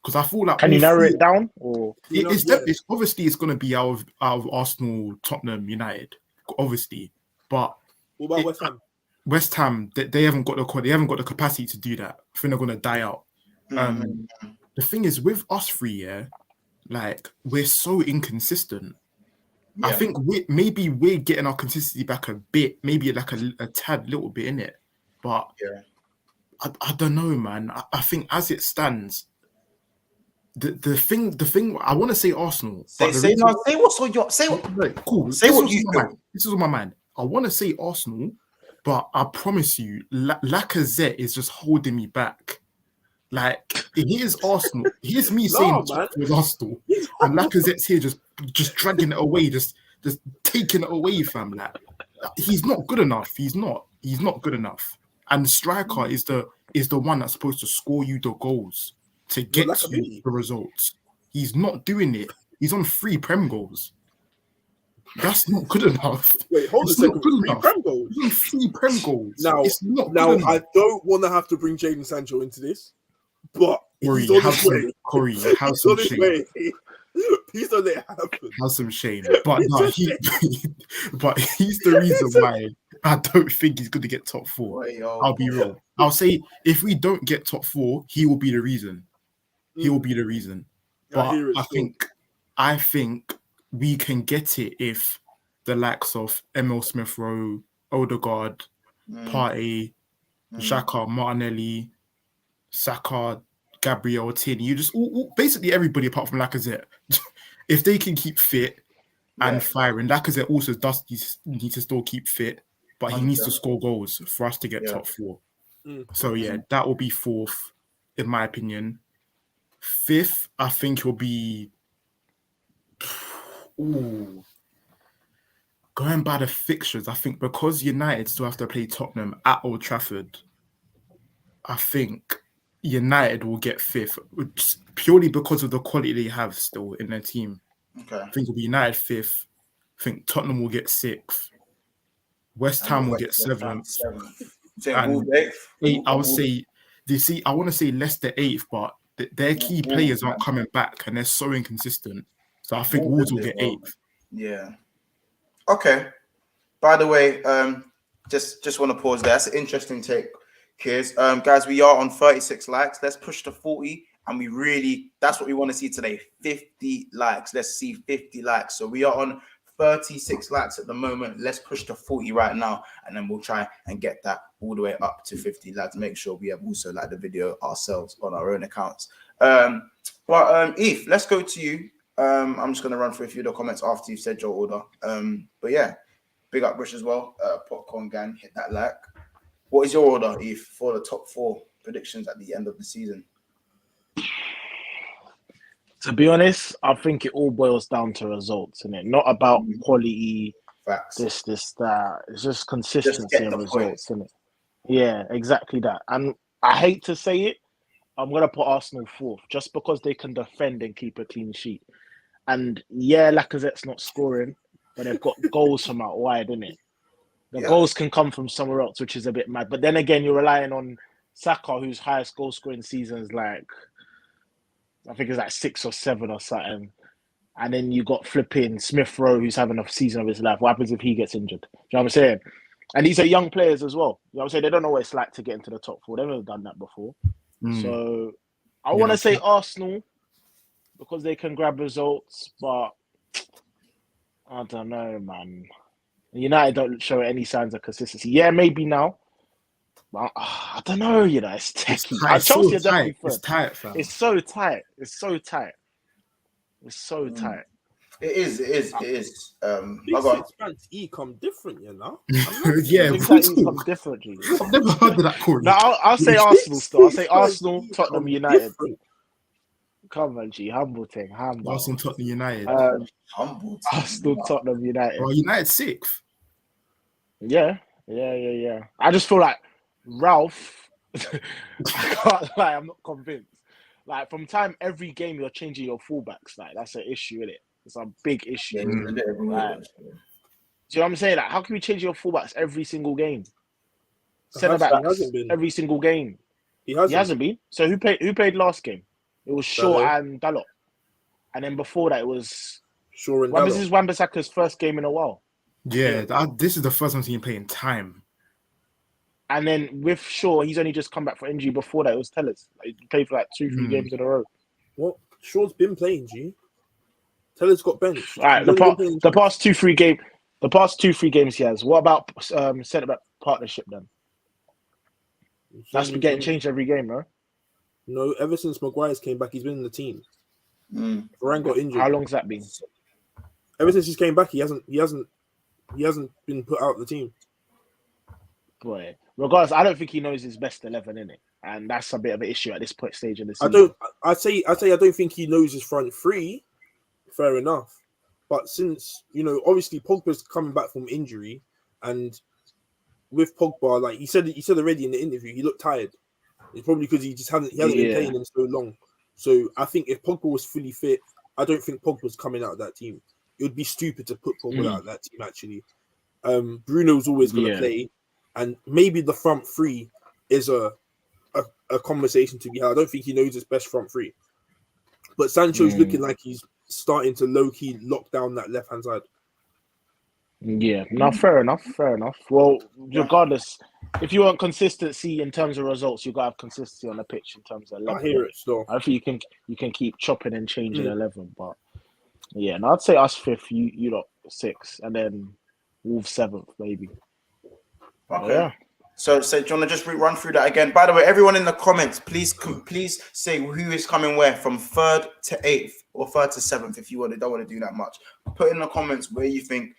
because I feel like. Can you narrow it down? Or it's obviously it's gonna be out of Arsenal, Tottenham, United, obviously. But what about West Ham? West Ham, they haven't got the capacity to do that. I think they're gonna die out. The thing is with us three, like we're so inconsistent. Yeah. I think we're getting our consistency back a bit, maybe like a tad little bit in it, but I don't know, man. I think as it stands, the thing I want to say Arsenal. Say what this is on my mind. I want to say Arsenal, but I promise you, Lacazette is just holding me back. Like here's Arsenal. Here's me saying it was Arsenal, and Lacazette's here just dragging it away, just taking it away, fam. Like he's not good enough. He's not good enough. And the striker is the one that's supposed to score you the goals to get you the results. He's not doing it. He's on 3 Prem goals. That's not good enough. Wait, hold a second. 3 Prem goals. He's on 3 Prem goals. Now I don't want to have to bring Jadon Sancho into this, but Corey, he's on his way. Corey, have some shame. He's on it happen. Have some shame. But no, but he's the reason why I don't think he's going to get top 4. I'll be real. I'll say if we don't get top 4, he will be the reason. He will be the reason. But I think we can get it if the likes of Emil Smith-Rowe, Odegaard, Partey, Xhaka, Martinelli, Saka, Gabriel, Tierney, you just basically everybody apart from Lacazette. If they can keep fit and firing, Lacazette also does need to still keep fit, but he needs to score goals for us to get top 4. So that will be 4th, in my opinion. 5th, I think will be going by the fixtures. I think because United still have to play Tottenham at Old Trafford, I think United will get 5th purely because of the quality they have still in their team. Okay. I think it'll be United 5th. I think Tottenham will get 6th. West Ham will get 7th. And 8th, I would say. I want to say Leicester 8th, but their key players aren't coming back and they're so inconsistent. So I think Wolves will get 8th. Yeah. Okay. By the way, just want to pause there. That's an interesting take, kids. Guys, we are on 36 likes. Let's push to 40. And that's what we want to see today. 50 likes. Let's see 50 likes. So we are on 36 likes at the moment. Let's push to 40 right now. And then we'll try and get that all the way up to 50 likes. Make sure we have also the video ourselves on our own accounts. Eve, let's go to you. I'm just going to run through a few of the comments after you've said your order. But yeah, Big up Bush as well. Popcorn gang, hit that like. What is your order, Eve, for the top 4 predictions at the end of the season? To be honest, I think it all boils down to results, innit? Not about quality, Facts. this, that. It's just consistency and results, innit? Yeah, exactly that. And I hate to say it, I'm going to put Arsenal 4th just because they can defend and keep a clean sheet. And yeah, Lacazette's not scoring, but they've got goals from out wide, innit? The goals can come from somewhere else, which is a bit mad. But then again, you're relying on Saka, whose highest goal scoring season is like, I think it's like 6 or 7 or something. And then you got flipping Smith Rowe, who's having a season of his life. What happens if he gets injured? Do you know what I'm saying? And these are young players as well. You know what I'm saying? They don't know what it's like to get into the top 4. They've never done that before. So I want to say Arsenal because they can grab results, but I don't know, man. United don't show any signs of consistency. Yeah, maybe now. But I don't know, you know, it's techie. Chelsea are definitely first. It's tight, fam. It's so tight. It's so tight. It's so tight. It is. Big Six fans come different, you know. Yeah, Big Six come differently. I've never heard of that, Corey. No, I'll say Arsenal still. I'll say Arsenal, Tottenham, United. Come on, G, humble thing, humble. Arsenal, Tottenham, United. Humble. Arsenal, Tottenham, United. Well, United 6th. Yeah. I just feel like Ralph. I can't lie, I'm not convinced. Like from time every game you're changing your fullbacks. Like that's an issue, isn't it? It's a big issue. Yeah, do you know what I'm saying? Like, how can we change your fullbacks every single game? Centre backs every single game. He hasn't been. So who played last game? It was Shaw and Dalot. And then before that, it was Shaw and Dalot. This is Wan-Bissaka's first game in a while. Yeah, this is the first time I've seen him play in time. And then with Shaw, he's only just come back for injury. Before that, it was Tellers. He played for like 2-3 games in a row. What? Shaw's been playing, G. Tellers got benched. All right, the past 2-3 games. The past 2-3 games he has. What about centre back partnership then? That's been getting changed every game, no? No, ever since Maguire's came back, he's been in the team. Varane got injured. How long's that been? Ever since he's came back, he hasn't been put out of the team. Boy, regardless, I don't think he knows his best 11 in it, and that's a bit of an issue at this stage in the season. I don't think he knows his front three. Fair enough, but since obviously Pogba's coming back from injury, and with Pogba, like he said already in the interview, he looked tired. It's probably because he hasn't been playing in so long. So I think if Pogba was fully fit, I don't think Pogba's coming out of that team. It would be stupid to put Pogba out of that team. Actually, Bruno's always going to play, and maybe the front three is a conversation to be had. I don't think he knows his best front three, but Sancho's looking like he's starting to low key lock down that left hand side. Yeah, no, fair enough. Well, regardless, if you want consistency in terms of results, you gotta have consistency on the pitch in terms of 11. I hear it still. I think you can keep chopping and changing 11, but yeah, no, I'd say us 5th, you lot 6th, and then Wolves 7th, maybe. Okay. Yeah. So do you want to just run through that again? By the way, everyone in the comments, please say who is coming where from 3rd to 8th or 3rd to 7th if you don't want to do that much. Put in the comments where you think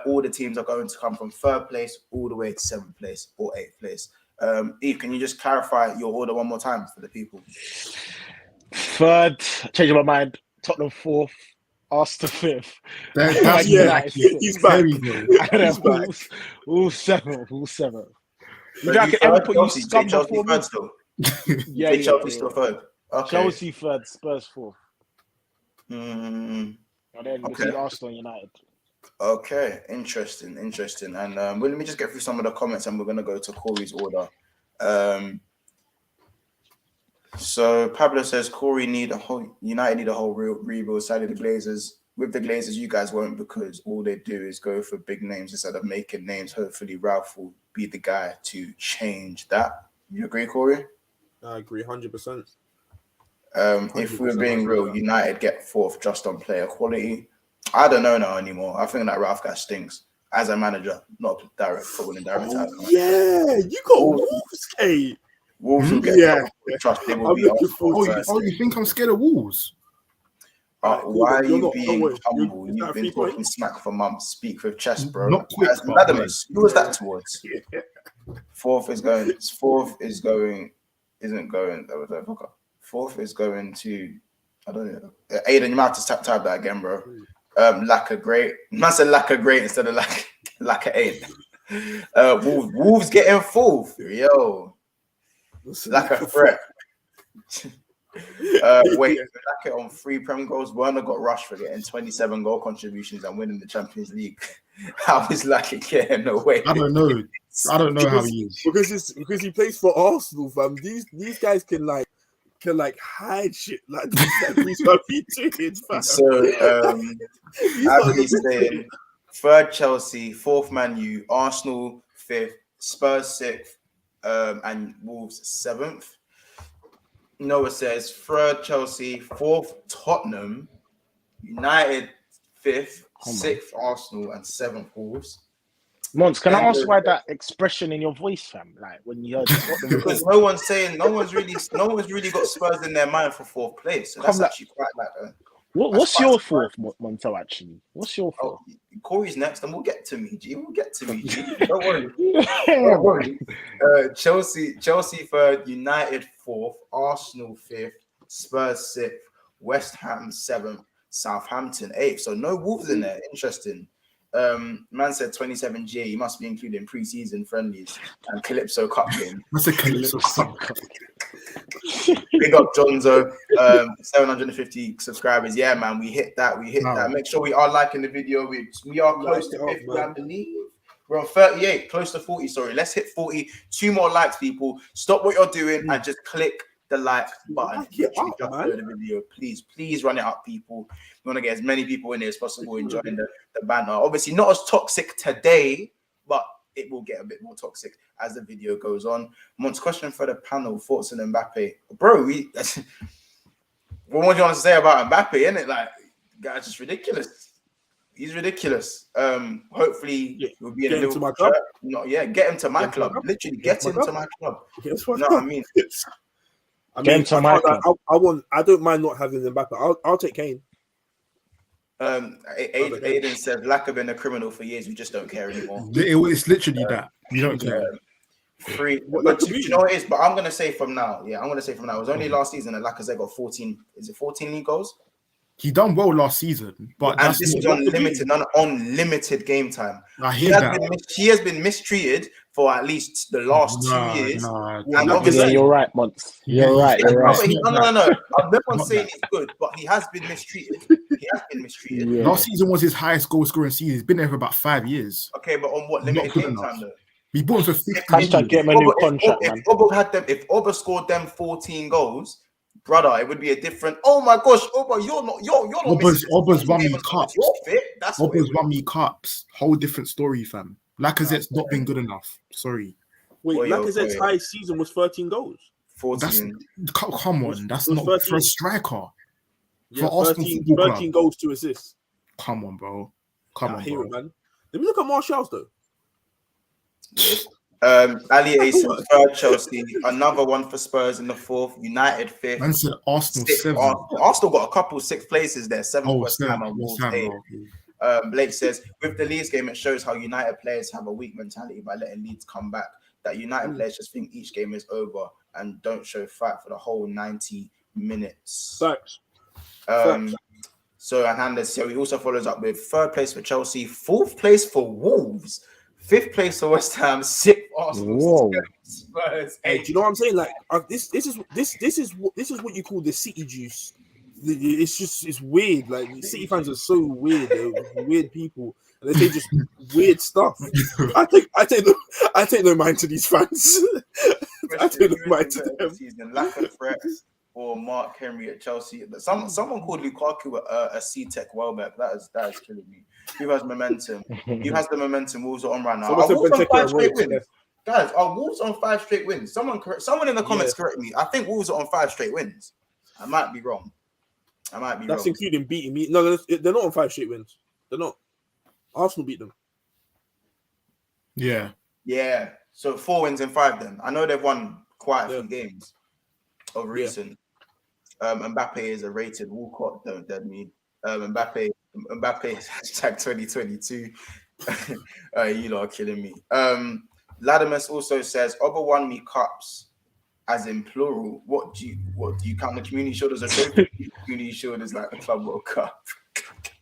all the teams are going to come from 3rd place all the way to 7th place or 8th place. Eve, can you just clarify your order one more time for the people? 3rd, changing my mind. Tottenham 4th, Arsenal 5th. He's back. He's back. All 7th. You reckon ever put you scum before me? Yeah, Chelsea still 3rd. Okay. Chelsea 3rd, Spurs 4th. And then we see Arsenal and United. Okay, interesting. And well, let me just get through some of the comments, and we're gonna go to Corey's order. So Pablo says United need a whole rebuild. Sadly, the Glazers. With the Glazers, you guys won't, because all they do is go for big names instead of making names. Hopefully, Ralph will be the guy to change that. You agree, Corey? I agree, 100%. If we're being real, United get 4th just on player quality. I don't know now anymore. I think that Ralph guy stinks as a manager, not direct footballing director. Yeah, you got Wolves, Kate. Wolves will get trust. They will be. You think I'm scared of Wolves? Why are you being worry. humble? You've been talking smack for months. Speak with chest, bro. Not quick, As but Madamus, who was that towards? Fourth is going. Isn't going. Fourth is going to. I don't know. Aiden, you might have to type that again, bro. Lack of great. Man said lack of great instead of lack of eight. Wolves getting fourth. Yo. Lack of threat. Wait, Lack on 3 Prem goals. Werner got rushed for getting 27 goal contributions and winning the Champions League. How is Lack getting away? I don't know. How he is. Because he plays for Arsenal, fam. These guys can hide shit like these fam. So Abby's saying 3rd Chelsea, 4th Man U, Arsenal 5th, Spurs 6th, and Wolves 7th. Noah says 3rd Chelsea, 4th Tottenham, United 5th, 6th Arsenal, and 7th Wolves. Mons, can I ask why that expression in your voice, fam? Like when you heard Tottenham, because no one's really got Spurs in their mind for 4th place. So that's actually quite like what's your 4th, Monto? Actually, what's your 4th? Corey's next, and we'll get to me, G. We'll get to me, G. Don't worry. Don't worry. Chelsea 3rd, United 4th, Arsenal 5th, Spurs 6th, West Ham 7th, Southampton 8th. So no Wolves in there. Interesting. Man said 27 G. You must be including pre-season friendlies and Calypso Cup game. What's a Calypso Cup? Big up Jonzo. 750 subscribers. Yeah, man, we hit that. Make sure we are liking the video. We are close to 50, I believe. We're on 38, close to 40. Sorry, let's hit 40. 2 more likes, people. Stop what you're doing and just click the like button. The video. Please run it up, people. We want to get as many people in here as possible enjoying the banner. Obviously, not as toxic today, but it will get a bit more toxic as the video goes on. Mon's question for the panel: thoughts on Mbappe, bro? What do you want to say about Mbappe? Isn't it like, guy's just ridiculous? He's ridiculous. Hopefully, we'll be in a Liverpool club. Get him to my club. Literally, get him to my club. You know what I mean? I don't mind not having Mbappe. I'll take Kane. Aiden said, "Lack of been a criminal for years. We just don't care anymore." It's literally that. You don't care. Free. But do you know what it is? But I'm gonna say from now. Yeah, I'm gonna say from now. It was only last season that Lacazette got 14. Is it 14 league goals? He done well last season, but and this is unlimited game time. I hear that. He has been mistreated for at least the last 2 years. And obviously, you're right, Mons. You're right. No. I'm not saying he's good, but he has been mistreated. Yeah. Last season was his highest goal scoring season. He's been there for about 5 years. Okay, but on what limited game time though? We bought him for 50. Hashtag get him a new contract, man. If Oba scored them 14 goals, brother, it would be a different. Oh my gosh, Oba, you're not. Oba's won me cups. You're fit. That's Oba's won me cups. Whole different story, fam. Lacazette's not been good enough. Sorry. Wait, Lacazette's highest season was 13 goals. 14. Come on, that's not 13. For a striker. Yeah, for 13 goals, 2 assists. Come on, bro. Come on, bro. Man. Let me look at Martial's though. Ali A said 3rd Chelsea, another one for Spurs in the 4th, United 5th. Man said Arsenal 7th. Arsenal got a couple 6th places there, 7th West Ham and Wolves 8th. Blake says with the Leeds game, it shows how United players have a weak mentality by letting Leeds come back. That United players just think each game is over and don't show fight for the whole 90 minutes. Facts. So Hernandez, so he also follows up with 3rd place for Chelsea, 4th place for Wolves, 5th place for West Ham, 6th Arsenal, 7th Spurs. Hey, do you know what I'm saying? Like this is what you call the City juice. It's weird. Like City fans are so weird. They're weird people, and they say just weird stuff. I take no mind to these fans. I take no mind to them. Season, lack of threats. Or Mark Henry at Chelsea. Someone called Lukaku a C-Tech Welbeck. That is killing me. Who has momentum? Who has the momentum? Wolves are on right now. Are Wolves on 5 straight wins? Guys, are Wolves on 5 straight wins? Someone in the comments correct me. I think Wolves are on 5 straight wins. I might be wrong. That's including beating me. No, they're not on 5 straight wins. They're not. Arsenal beat them. Yeah. So 4 wins in 5 then. I know they've won quite a few games of recent. Mbappe is a rated Walcott. Don't dead me. Mbappe is hashtag 2022. You lot are killing me. Latimus also says, Oba won me cups, as in plural. What do you count the Community Shield as a trophy? Community Shield is like the Club World Cup.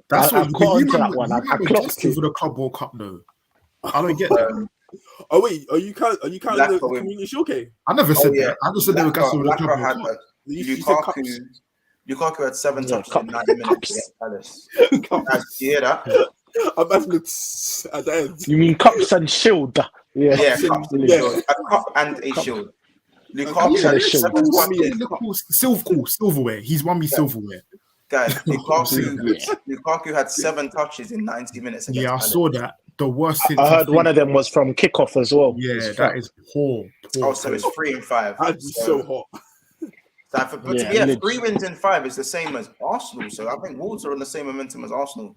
That's I've what caught you on to might that one. I be clocked destined it. for the Club World Cup though. I don't get that. Oh wait, are you counting the Community Shield? Okay. I never said that. I just said they were destined for the Club Laka World Cup. Lukaku had 7 touches in 90 minutes against Palace. Cups. You hear that? I'm asking at the end. You mean cups and shield? Yeah. Cups and shield. A cup and a shield. Lukaku had had shield. 7 touches. Silverware. He's won me silverware. Guys, Lukaku had 7 touches in 90 minutes against Palace. I saw that. The worst. I heard one of them was from kickoff as well. Yeah, that is poor. So it's 3 and 5. I'd be so hot. To be 3 wins in 5 is the same as Arsenal. So I think Wolves are on the same momentum as Arsenal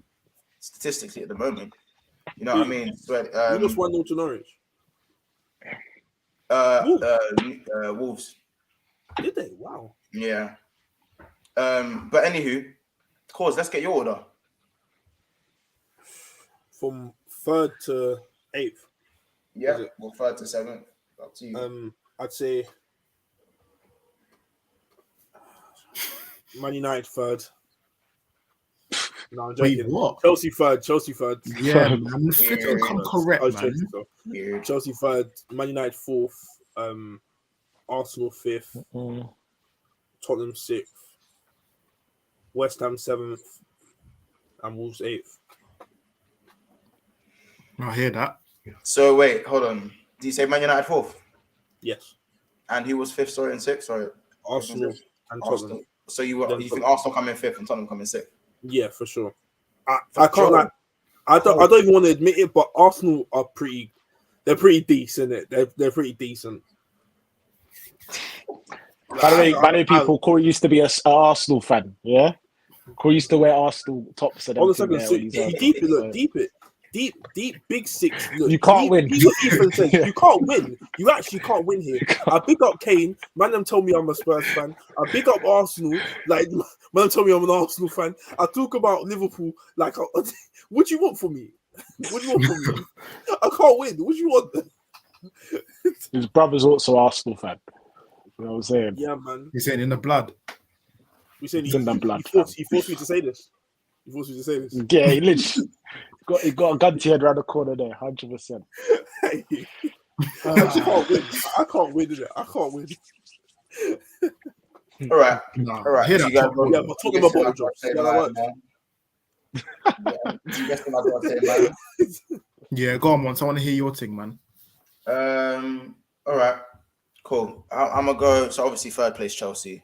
statistically at the moment. You know what I mean? But we just 1-0 to Norwich. Wolves. Did they? Wow. Yeah. But anywho, Cause, let's get your order. From 3rd to 8th. Yeah, well, 3rd to 7th. Up to you. I'd say Man United 3rd. No, I'm joking. Wait, what? Chelsea 3rd. Yeah, man. Come correct, man. Chelsea 3rd. Man United 4th. Arsenal 5th. Tottenham 6th. West Ham 7th. And Wolves 8th. I hear that. So wait, hold on. Do you say Man United 4th? Yes. And who was 5th, sorry, and 6th? Sorry. Arsenal and Tottenham. So you think Arsenal come in 5th and Tottenham come in 6th? Yeah, for sure. I can't like. I don't even want to admit it, but Arsenal are pretty. They're pretty decent. They're pretty decent. By the way, people, Corey used to be an Arsenal fan. Yeah, Corey used to wear Arsenal tops. Hold on a second. So deep, big 6. Look, you can't win. Ethan says, you can't win. You actually can't win here. I big up Kane. Man, them told me I'm a Spurs fan. I big up Arsenal. Like, man, told me I'm an Arsenal fan. I talk about Liverpool. Like, what do you want from me? What do you want from me? I can't win. What do you want? His brother's also Arsenal fan. You know what I'm saying? Yeah, man. He's saying in the blood. He's in the blood. He forced me to say this. Yeah, he literally he got a gun to head around the corner there, 100%. I can't win. I can't win. All right. All right. You guys, but talking about bottle drops. Yeah, go on, once. I want to hear your thing, man. All right. Cool. I'm gonna go. So obviously, 3rd place Chelsea.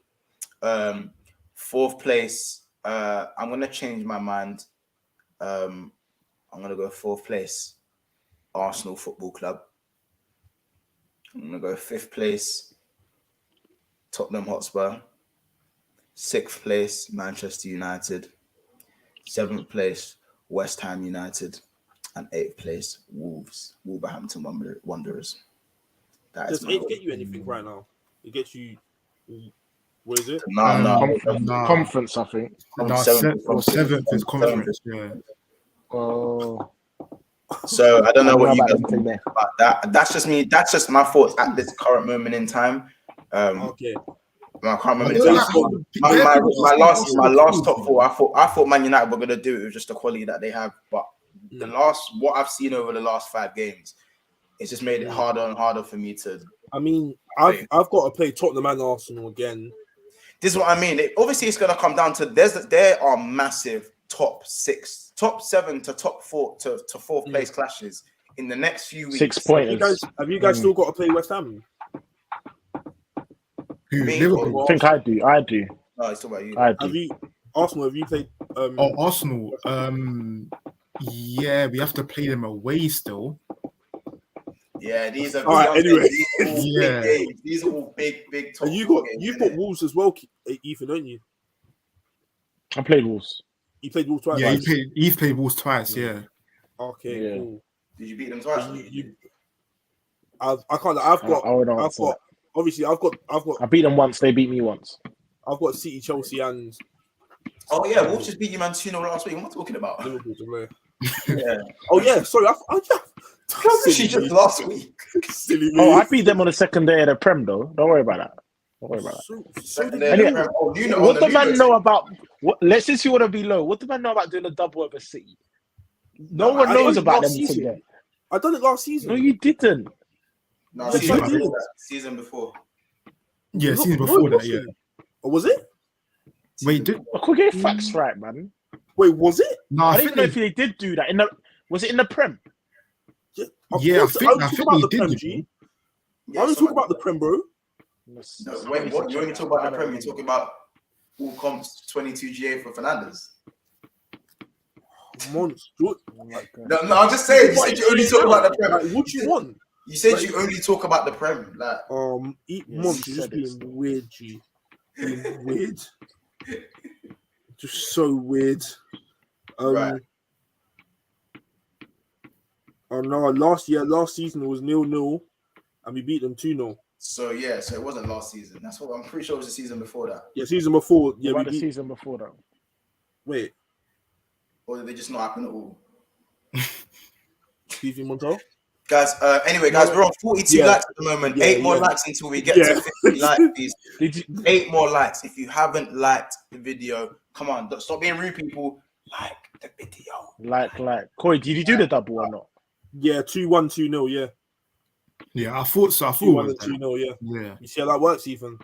4th place. I'm gonna change my mind. I'm gonna go 4th place, Arsenal Football Club. I'm gonna go 5th place, Tottenham Hotspur. 6th place, Manchester United. 7th place, West Ham United, and 8th place, Wolverhampton Wanderers. Does 8 get you anything right now? It gets you. What is it? No. Conference, I think. No, 7th is conference. Yeah. Oh. So I don't know what you guys think about that. That's just me. That's just my thoughts at this current moment in time. Okay. I can't remember. My last top 4. I thought Man United were gonna do it with just the quality that they have, but what I've seen over the last 5 games, it's just made it harder and harder for me to. I mean, I've got to play Tottenham and Arsenal again. This is what I mean. Obviously, it's going to come down to there are massive top 7 to top 4 to 4th place clashes in the next few weeks. 6 points. Have you guys still got to play West Ham? Liverpool. I think I do. No, it's talking about you. I do. Arsenal, have you played? Arsenal. Yeah, we have to play them away still. Yeah, these are all right. Anyway, these are all big top. And you put Wolves as well, Ethan, don't you? I played Wolves. You played Wolves twice. Yeah, he's played Wolves twice. Yeah. Okay. Yeah. Cool. Did you beat them twice? I can't. I've got. Obviously, I've got. I beat them once. They beat me once. I've got City, Chelsea, and Oh yeah, Wolves just beat you man 2-0 last week. What am I talking about? Liverpool to play. Yeah. Oh yeah, sorry. She just last week. Silly me. Oh, I beat them on the second day of the Prem, though. Don't worry about that. Don't worry about that. Second did day Anyway, of the Prem. Oh, you know what the the man Ludos know team. about? Let's just see what to be low. What the man know about doing a double over City? No No, one I knows did about them last season. today. I done it last season. No, you didn't. No, Yes, season I before did. that. Season before. Yeah, season it before that, wasn't. yeah. Or was it? Wait, did I could get facts right, man. Wait, was it? no? I I don't think even know if they did do that. Was it in the Prem? Yeah, Yeah, I think about the they Prem, did. G. Yeah, I don't so talk about the Prem, bro. No, wait, what? You only talk about the Prem. You talk about all comps 22 GA for Fernandes. Months. Oh my God. No, I'm just saying. You said you only talk about the Prem. Like, what you want? You said you only talk about the Prem. Like, Yes, Months you is just said it being still. weird, G. Being weird. Just so weird. Right. Oh no, last season was 0-0 and we beat them 2-0. So yeah, so it wasn't last season. That's what I'm pretty sure it was the season before that. Yeah, season before. Yeah, What we about the beat. season before that? Wait, Or did they just not happen at all? Stevie Montel? Guys, anyway, guys, we're on 42 Yeah. likes at the moment. Yeah, 8 more yeah. likes until we get Yeah. to 50 likes, please. Did you? 8 more likes. If you haven't liked the video, come on, stop being rude, people. Like the video. Like. Corey, did you do the double or not? Yeah, 2-1, 2-0, yeah. Yeah, I thought so. I thought 2-1 it and was that. 2-0, yeah. Yeah. You see how that works, Ethan?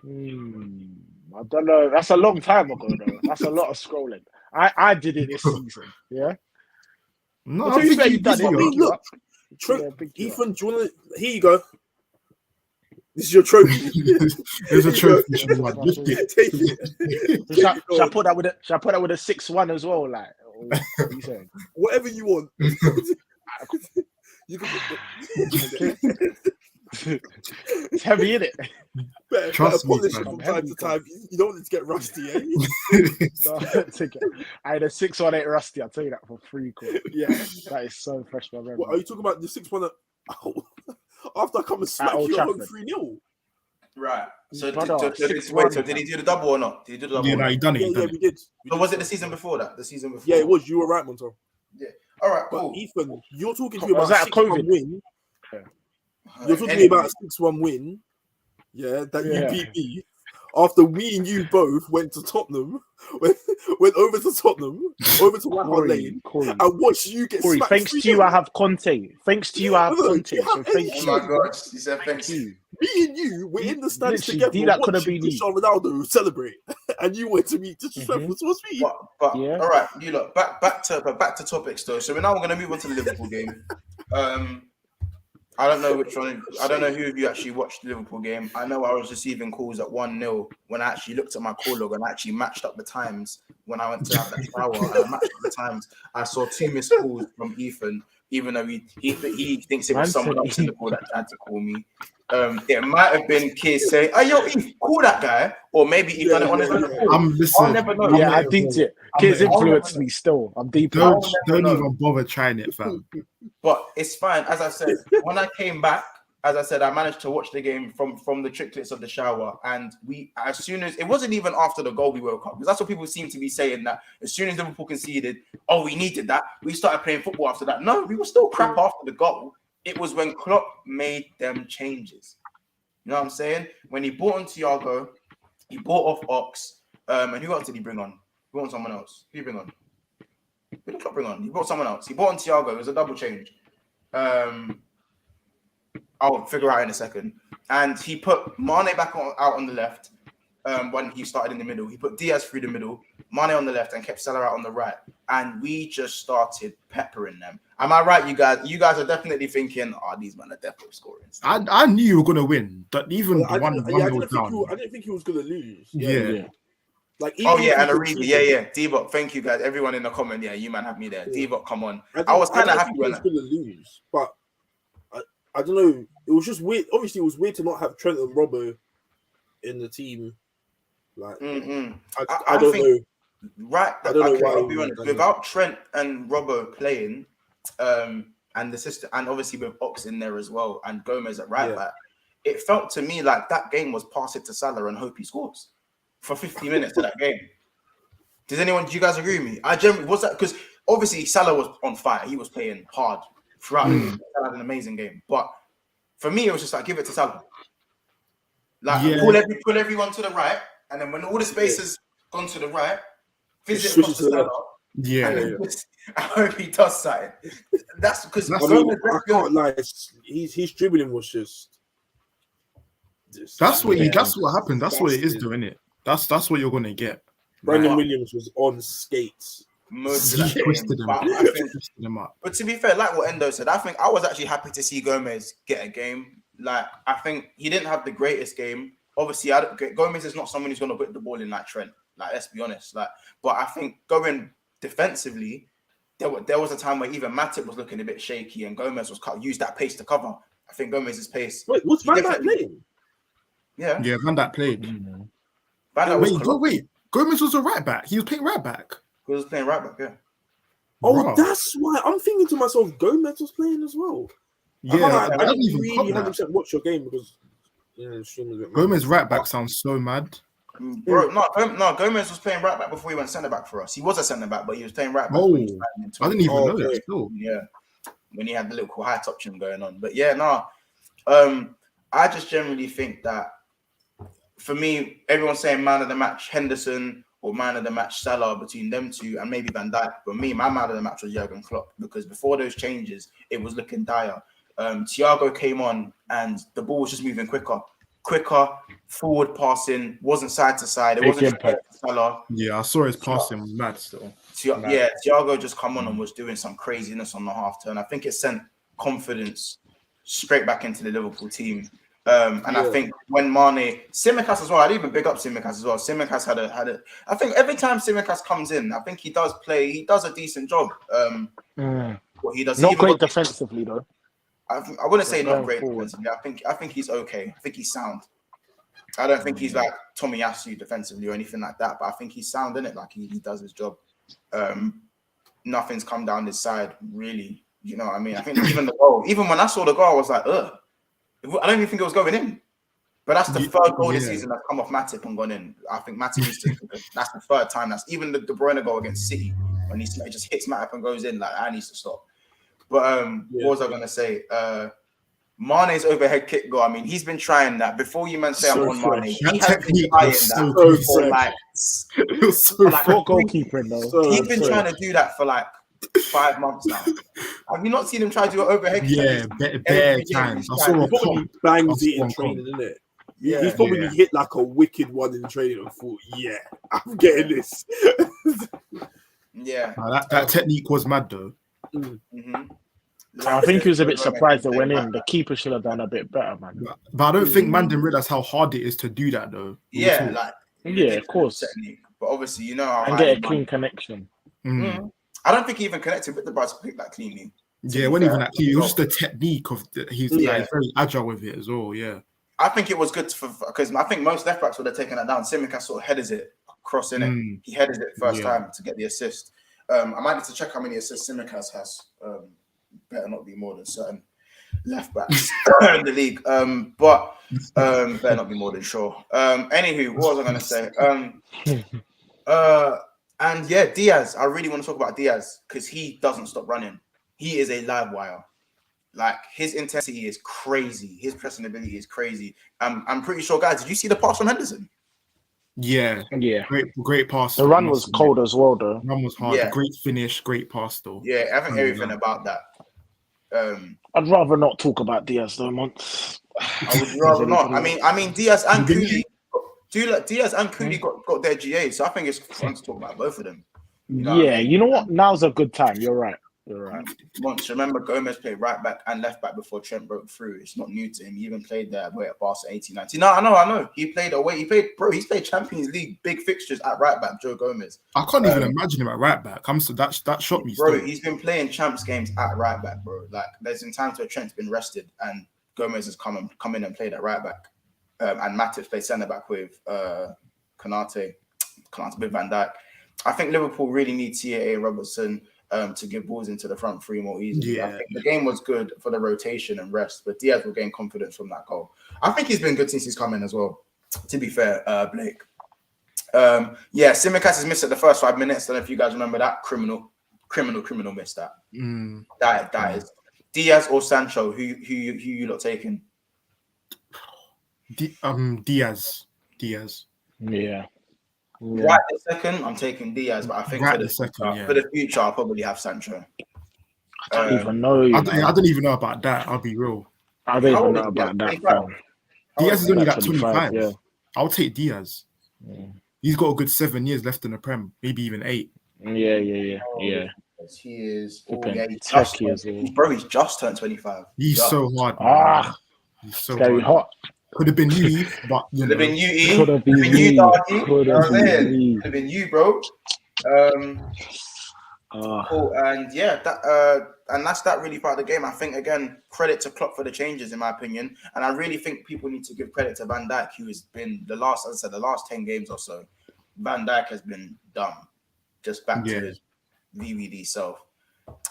I don't know. That's a long time ago, though. That's a lot of scrolling. I did it this season. Yeah. No, But I to be think fair, you you've done did it. it. mean, Big you look, up. Trent, Big you up. Ethan, do you want to? Here you go. This is your trophy. There's a trophy. Yeah, you want. Just it. Take it. Shall I put that with a 6-1 as well? Like, what are you saying? Whatever you want. You can It's heavy, isn't it? better Trust me, polish man. from time to time. You don't want it to get rusty, eh? I had a 6-1 ain't rusty. I'll tell you that for free. Cool. Yeah. That is so fresh, my memory. What, are you talking about the 6-1 after I come and smack Old you at home Trafford. 3-0? Right. So, Brother, did he do the double or not? Did he do the double? Yeah, or no, not? you done it. Yeah, You yeah, done we it. did. So was it the season before that? The season before? Yeah, it was. You were right, Montel. All right, But cool. Ethan, you're talking to me Was about that a a 6-1 COVID? win. You're talking to me Anyway, about a 6-1 win. Yeah, that you Yeah. beat me. After we and you both went to Tottenham, went over to Tottenham, over to Whitehall Lane, Corey, and watched you get Corey, smacked. thanks to you, I have Conte. Thanks to you, I have Look, Conte. you So have thank oh you. my gosh, he said thanks. You. Me and you were in the stands Literally, together that could have watching been you. Cristiano Ronaldo celebrate, and you went to meet disrespectful towards me. But Yeah. all right, you look back to topics though. So we're now going to move on to the Liverpool game. I don't know which one. I don't know who of you actually watched the Liverpool game. I know I was receiving calls at 1-0 when I actually looked at my call log and actually matched up the times when I went to have that shower. And I matched up the times. I saw 2 missed calls from Ethan, even though he thinks it was someone else in the call that tried to call me. It might have been Keys saying, "Oh, yo, Eve, call that guy," or maybe he done it on his own. I'll never know. Yeah, I think it. Kids influenced me still. I'm deep. Don't even bother trying it, fam. But it's fine. As I said, when I came back, as I said, I managed to watch the game from the tricklets of the shower. And as soon as it wasn't even after the goal we woke up, because that's what people seem to be saying, that as soon as Liverpool conceded, oh, we needed that. We started playing football after that. No, we were still crap after the goal. It was when Klopp made them changes. You know what I'm saying? When he bought on Thiago, he bought off Ox. And who else did he bring on? He brought on someone else. Who did he bring on? Who did Klopp bring on? He brought someone else. He bought on Thiago. It was a double change. I'll figure out in a second. And he put Mane back out on the left when he started in the middle. He put Diaz through the middle, Mane on the left, and kept Salah out on the right. And we just started peppering them. Am I right, you guys? You guys are definitely thinking, "Oh, these men are definitely scoring." I knew you were gonna win, but even I one nil down. I didn't think he was gonna lose. Yeah. Like, Oh yeah, and Aribi, yeah. D-Bot, thank you guys. Everyone in the comment, yeah, you man have me there. Yeah. D-Bot, come on. I was kind of happy when he was gonna lose, but I don't know. It was just weird. Obviously, it was weird to not have Trent and Robbo in the team. Like, I don't know. Right, I don't know okay, why I'll be honest. Without Trent and Robbo playing, and the system, and obviously with Ox in there as well, and Gomez at right back, it felt to me like that game was pass it to Salah and hope he scores. for 50 minutes of that game. Do you guys agree with me? I generally was that because obviously Salah was on fire. He was playing hard throughout. Salah had an amazing game, but for me, it was just like give it to Salah. Like pull everyone to the right, and then when all the space has gone to the right, visit across to Salah. I hope he does something. That's because I can't lie. His dribbling was just. That's what happened. That's what it is, doing it. That's what you're gonna get. Brandon Williams was on skates. Most of that game, but to be fair, like what Endo said, I think I was actually happy to see Gomez get a game. Like I think he didn't have the greatest game. Obviously, Gomez is not someone who's gonna put the ball in like Trent. Like let's be honest. Like, but I think going defensively, there was a time where even Matip was looking a bit shaky, and Gomez was used that pace to cover. I think Gomez's pace. Wait, what's Van Dijk playing? Yeah, Van Dijk played. Wait. Gomez was a right back. He was playing right back. He was playing right back, yeah. Oh, that's why I'm thinking to myself, Gomez was playing as well. Yeah, I didn't really 100% watch your game because Gomez right back sounds so mad. Bro, no, Gomez was playing right back before he went centre back for us. He was a centre back, but he was playing right back. Oh, I didn't even know that. Still. Yeah, when he had the little high top chin going on. But yeah, I just generally think that for me, everyone's saying man of the match Henderson or man of the match Salah between them two and maybe Van Dijk. But me, my man of the match was Jurgen Klopp because before those changes, it was looking dire. Thiago came on and the ball was just moving quicker, forward passing, wasn't side to side. It wasn't Salah. Yeah, I saw his passing was mad still. Thiago just come on and was doing some craziness on the half turn. I think it sent confidence straight back into the Liverpool team. I think when Tsimikas as well, I'd even big up Tsimikas as well. Tsimikas had a. I think every time Tsimikas comes in, I think he does a decent job. What he does, not great defensively though. I wouldn't say not great defensively. I think he's okay. I think he's sound. I don't think he's like Tomiyasu defensively or anything like that, but I think he's sound in it. Like he does his job. Nothing's come down his side really. You know what I mean? I think even the goal, even when I saw the goal, I was like, ugh. I don't even think it was going in. But that's the third goal this season that's come off Matip and gone in. I think Matip needs to. That's the third time. That's even the De Bruyne goal against City when he just hits Matip and goes in. Like that needs to stop. But what was I going to say? Mane's overhead kick goal. I mean, he's been trying that. Before you man say I'm on Mane, he has been trying that for like what goalkeeper though? He's been trying to do that for like 5 months now. Have you not seen him try to do an overhead kick? Yeah, bare times. I saw a pop. Bangs it in training, isn't it? Yeah, he's probably hit like a wicked one in training and thought, yeah, I'm getting this. Yeah. That technique was mad though. I think he was a bit surprised that went in. The keeper should have done a bit better, man. But I don't think man didn't realize how hard it is to do that though. Yeah, of course. Technique. But obviously, you know how and get a clean connection. I don't think he even connected with the ball to pick that cleanly. Yeah, it wasn't even that clean. It was just the technique of he's very agile with it as well. Yeah. I think it was good because I think most left backs would have taken that down. Tsimikas sort of headers it across in it. He headed it first time to get the assist. I might need to check how many assists Tsimikas has. Better not be more than certain left backs in the league. But better not be more than sure. Anywho, what was I going to say? And yeah, Diaz. I really want to talk about Diaz because he doesn't stop running. He is a live wire. Like his intensity is crazy. His pressing ability is crazy. I'm pretty sure, guys. Did you see the pass from Henderson? Yeah. Great pass. The run was cold as well, though. Run was hard. Yeah. Great finish. Great pass, though. Yeah, I think everything about that. I'd rather not talk about Diaz though, Monts. I would rather not. I mean, Diaz and Cooley. Diaz and Cooley got their GA, so I think it's fun to talk about both of them. You know what? Now's a good time. You're right. Once remember, Gomez played right back and left back before Trent broke through. It's not new to him. He even played there away at Barca 18-19. No, I know. He played away. He's played Champions League big fixtures at right back. Joe Gomez. I can't even imagine him at right back. That shocked me. Bro, he's been playing champs games at right back, bro. Like there's been times where Trent's been rested and Gomez has come in and played at right back. And Matip played centre back with Konate with Van Dijk. I think Liverpool really need TAA Robertson to give balls into the front three more easily. Yeah. I think the game was good for the rotation and rest, but Diaz will gain confidence from that goal. I think he's been good since he's come in as well, to be fair, Blake. Yeah, Simicast is missed at the first 5 minutes. Don't know if you guys remember that. Criminal missed that. That is Diaz or Sancho. Who you lot taking? Diaz. Yeah. Right this second, I'm taking Diaz, but I think Right for the this second, for the future, I'll probably have Sancho. I don't even know. I don't even know about that. I'll be real. I don't even know about that. Diaz is only like 25. 25. Yeah. I'll take Diaz. Yeah. He's got a good 7 years left in the Prem, maybe even 8. Yeah. He is. He's just turned 25. He's so hard. Man. He's so very hot. Could have been you, but could have been you, could have been you, Darky. Could have been you, bro. Cool. And yeah, that's that really part of the game. I think again, credit to Klopp for the changes, in my opinion. And I really think people need to give credit to Van Dijk, who has been the last 10 games or so. Van Dijk has been dumb, just back to his VVD self.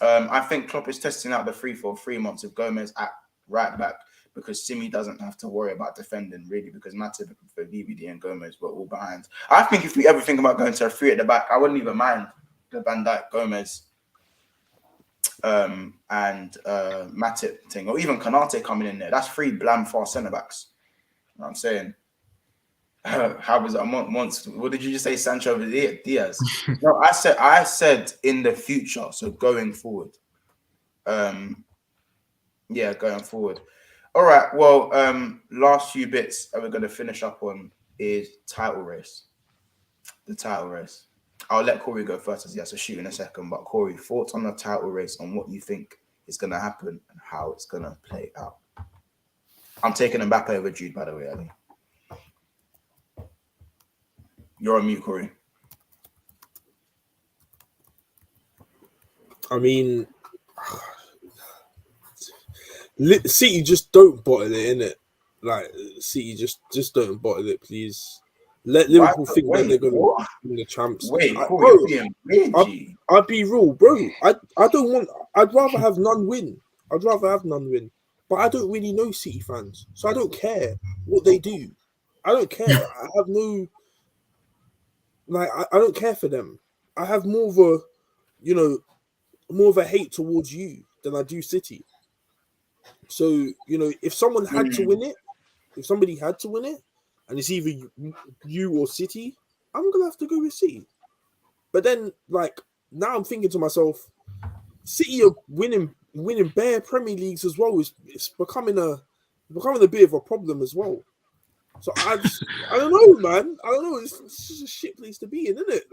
I think Klopp is testing out the 3-4-3 months of Gomez at right back, because Simi doesn't have to worry about defending, really, because Matip for VVD and Gomez were all behind. I think if we ever think about going to a 3 at the back, I wouldn't even mind the Van Dijk, Gomez, and Matip thing, or even Konate coming in there. That's 3 fast centre-backs. You know what I'm saying? How was it a month? What did you just say, Sancho over Diaz? No, I said in the future, so going forward. Going forward. All right, well, last few bits that we're going to finish up on is title race. The title race. I'll let Corey go first, as he has to shoot in a second. But Corey, thoughts on the title race, on what you think is going to happen and how it's going to play out? I'm taking Mbappe over Jude, by the way, Ali. You're on mute, Corey. I mean, City just don't bottle it, innit? Like, City just don't bottle it, please. Let Liverpool think that they're going to win the champs. I'd be real, bro. I'd rather have none win. But I don't really know City fans, so I don't care what they do. I don't care. I have no, I don't care for them. I have more of a hate towards you than I do City. So, if someone had to win it, if somebody had to win it, and it's either you or City, I'm going to have to go with City. But then, now I'm thinking to myself, City are winning bare Premier Leagues as well. It's becoming a bit of a problem as well. So I don't know, man. I don't know. It's just a shit place to be in, isn't it?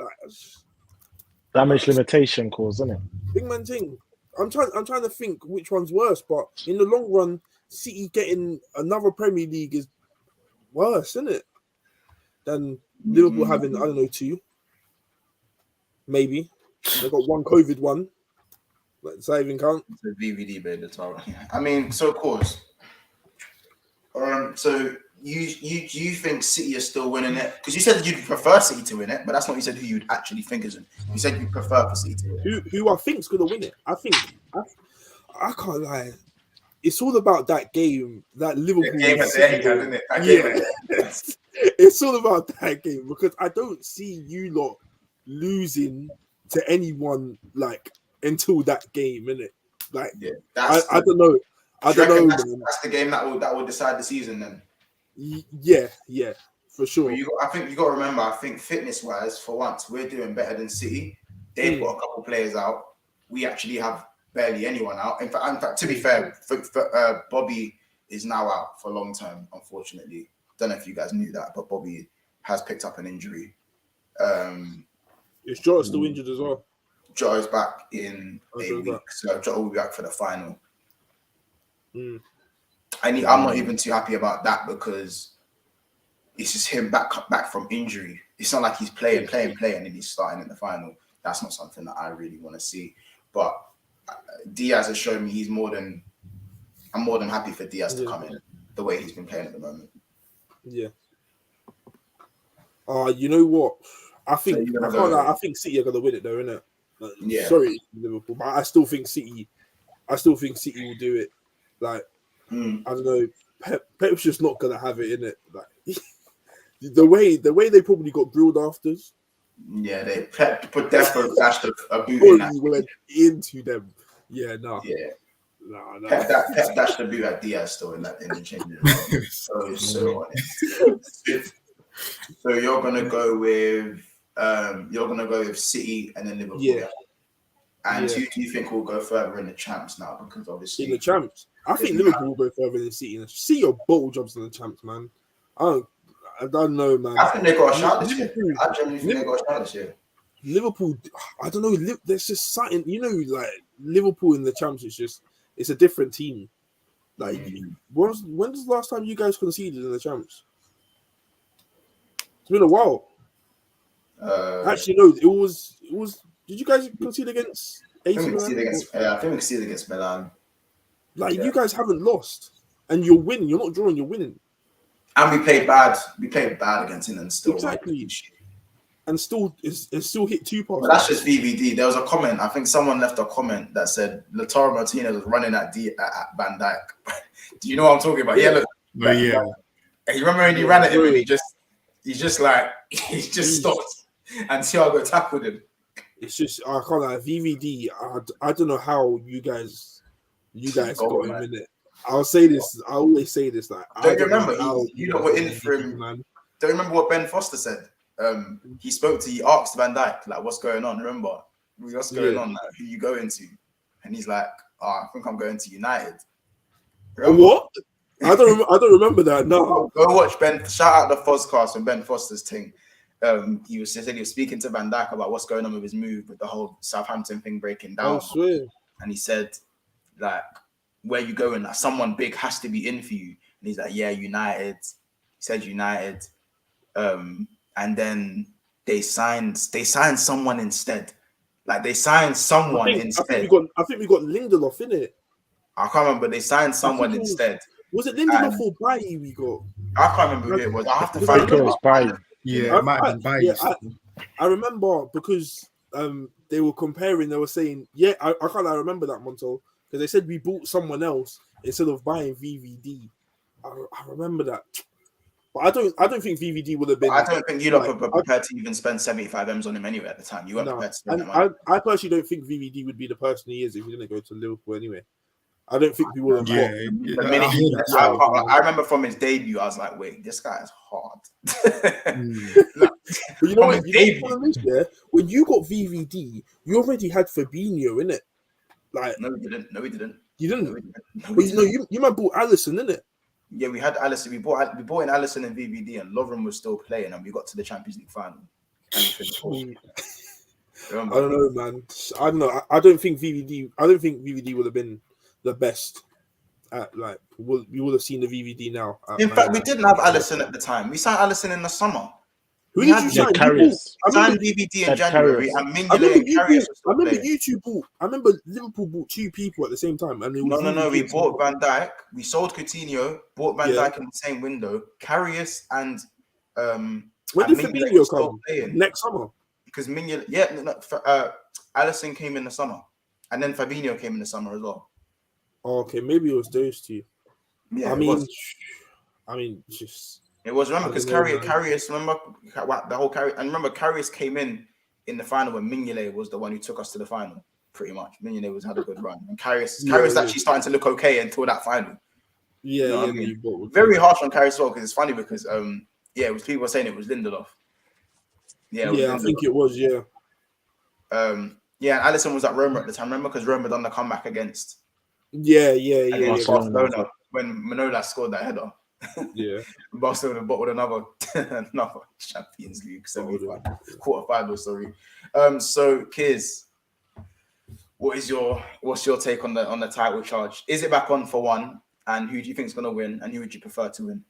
Damage limitation cause, isn't it? Big man thing. I'm trying to think which one's worse, but in the long run, City getting another Premier League is worse, isn't it? Than Liverpool having, I don't know, 2. Maybe. They got 1 COVID one. Does that even count? It's a VVD, babe. That's all right. I mean, so of course. So you think City are still winning it? Because you said that you'd prefer City to win it, but that's not what you said who you'd actually think is it. You said you prefer for City to win it. Who I think's gonna win it? I can't lie. It's all about that game, that Liverpool game at the end, isn't it? It's all about that game, because I don't see you lot losing to anyone until that game, innit? I don't know. I don't know. That's the game that will decide the season then. Yeah, for sure. I think you got to remember. I think fitness-wise, for once, we're doing better than City. They've got a couple players out. We actually have barely anyone out. In fact, to be fair, Bobby is now out for a long term. Unfortunately, don't know if you guys knew that, but Bobby has picked up an injury. Is Jota still injured as well? Jota's back in a week, so Jota will be back for the final. I'm not even too happy about that, because it's just him back from injury. It's not like he's playing, and he's starting in the final. That's not something that I really want to see. But Diaz has shown me I'm more than happy for Diaz to come in the way he's been playing at the moment. Yeah. You know what? I think City are gonna win it though, innit? Sorry, Liverpool, but I still think City will do it. I don't know. Pep's just not gonna have it, innit? the way they probably got grilled afters. Yeah, they put Defo dashed a boot in Probably that. went into them. Yeah, no. Yeah. No. Pep dashed the boot at Diaz still in the changing room. So honest. So you're gonna go with City and then Liverpool. Yeah. And who do you think will go further in the champs now? Because obviously In the champs, I think Liverpool will go further than City. See your bottle jobs in the champs, man. I don't know, man. I think they got a shot this year. I genuinely think they got a shot this year. Liverpool, I don't know. There's just something, like Liverpool in the champs. It's a different team. Like, when was the last time you guys conceded in the champs? It's been a while. Actually, no. It was. Did you guys concede against AC Milan? I think we conceded against Milan. Like, you guys haven't lost, and you're winning. You're not drawing. You're winning. And we played bad. We played bad against England still. Exactly. And still, it's still hit 2 passes. But that's just VVD. There was a comment. I think someone left a comment that said Lautaro Martinez was running at Van Dijk. Do you know what I'm talking about? Yeah. You remember when he ran at him and he just stopped and Thiago tackled him. It's just I can't lie. VVD. I don't know how you guys got him in it. I'll say this. I always say this. Like, don't you remember? You know what in for him, man. Don't you remember what Ben Foster said? He asked Van Dijk, like, what's going on? Remember? What's going on? Like, who you going to? And he's like, I think I'm going to United. Remember? What? I don't remember that. No. Go watch Ben. Shout out the Fozcast and Ben Foster's thing. He was speaking to Van Dijk about what's going on with his move, with the whole Southampton thing breaking down. I swear. And he said, like, where you going? Like, someone big has to be in for you. And he's like, yeah, United. He said United. And then they signed someone instead. Like, they signed someone instead. I think we got Lindelof in it. I can't remember. They signed someone instead. Was it Lindelof or Bailly we got? I can't remember who it was. I have to find it. Was Bailly. Yeah, it might have been Bailly. I remember because they were comparing. They were saying, I remember that, Monto, because they said we bought someone else instead of buying VVD. I remember that. But I don't think VVD would have been. I don't think you'd have prepared to even spend 75 M's on him anyway at the time. You weren't prepared to spend that money. I personally don't think VVD would be the person he is if he didn't go to Liverpool anyway. I don't think we would have. I remember from his debut, I was like, "Wait, this guy is hard." But you know what? When you got VVD, you already had Fabinho in it. Like, no, we didn't. You didn't. You might bought Alisson, innit? Yeah, we had Alisson. We bought in Alisson and VVD, and Lovren was still playing, and we got to the Champions League final. I don't know, man. I don't know. I don't think VVD would have been the best. We would have seen the VVD now. In fact, we didn't have Alisson at the time. We signed Alisson in the summer. Who did you sign? I signed VVD in January, and Mignolet and Karius. I remember you two bought. I remember Liverpool bought 2 people at the same time, and no. We bought Van Dijk. We sold Coutinho. Bought Van Dijk in the same window. Karius and when did Fabinho come? Next summer. Because Mignolet, Alisson came in the summer, and then Fabinho came in the summer as well. Oh, okay, maybe it was those two. Yeah, I mean, just. It was, remember, because Karius, remember the whole Karius, and remember Karius came in the final when Mignolet was the one who took us to the final, pretty much. Mignolet had a good run, and Karius actually starting to look okay until that final. Yeah, very harsh on Karius as well, because it's funny because it was people saying it was Lindelof. Yeah, I think it was. Yeah. And Alisson was at Roma at the time. Remember, because Roma done the comeback against. Yeah. Barcelona when Manolas scored that header. Yeah, Barcelona bottled another Champions League quarterfinal. Sorry. So Kiz, what's your take on the title charge? Is it back on for one? And who do you think is going to win? And who would you prefer to win?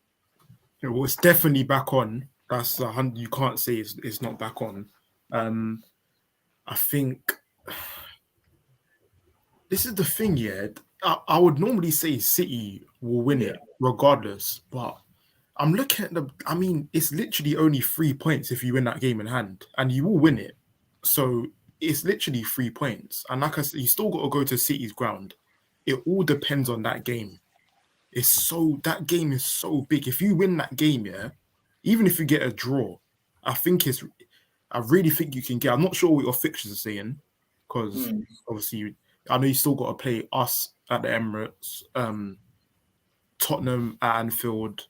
Yeah, well, it's definitely back on. That's you can't say it's not back on. I think this is the thing. Yeah, I would normally say City will win it regardless, but I'm looking at it's literally only 3 points if you win that game in hand, and you will win it. So it's literally 3 points, and like I said, you still got to go to City's ground. It all depends on that game. That game is so big. If you win that game, even if you get a draw, I really think you can get. I'm not sure what your fixtures are saying, because obviously I know you still got to play us at the Emirates, Tottenham at Anfield.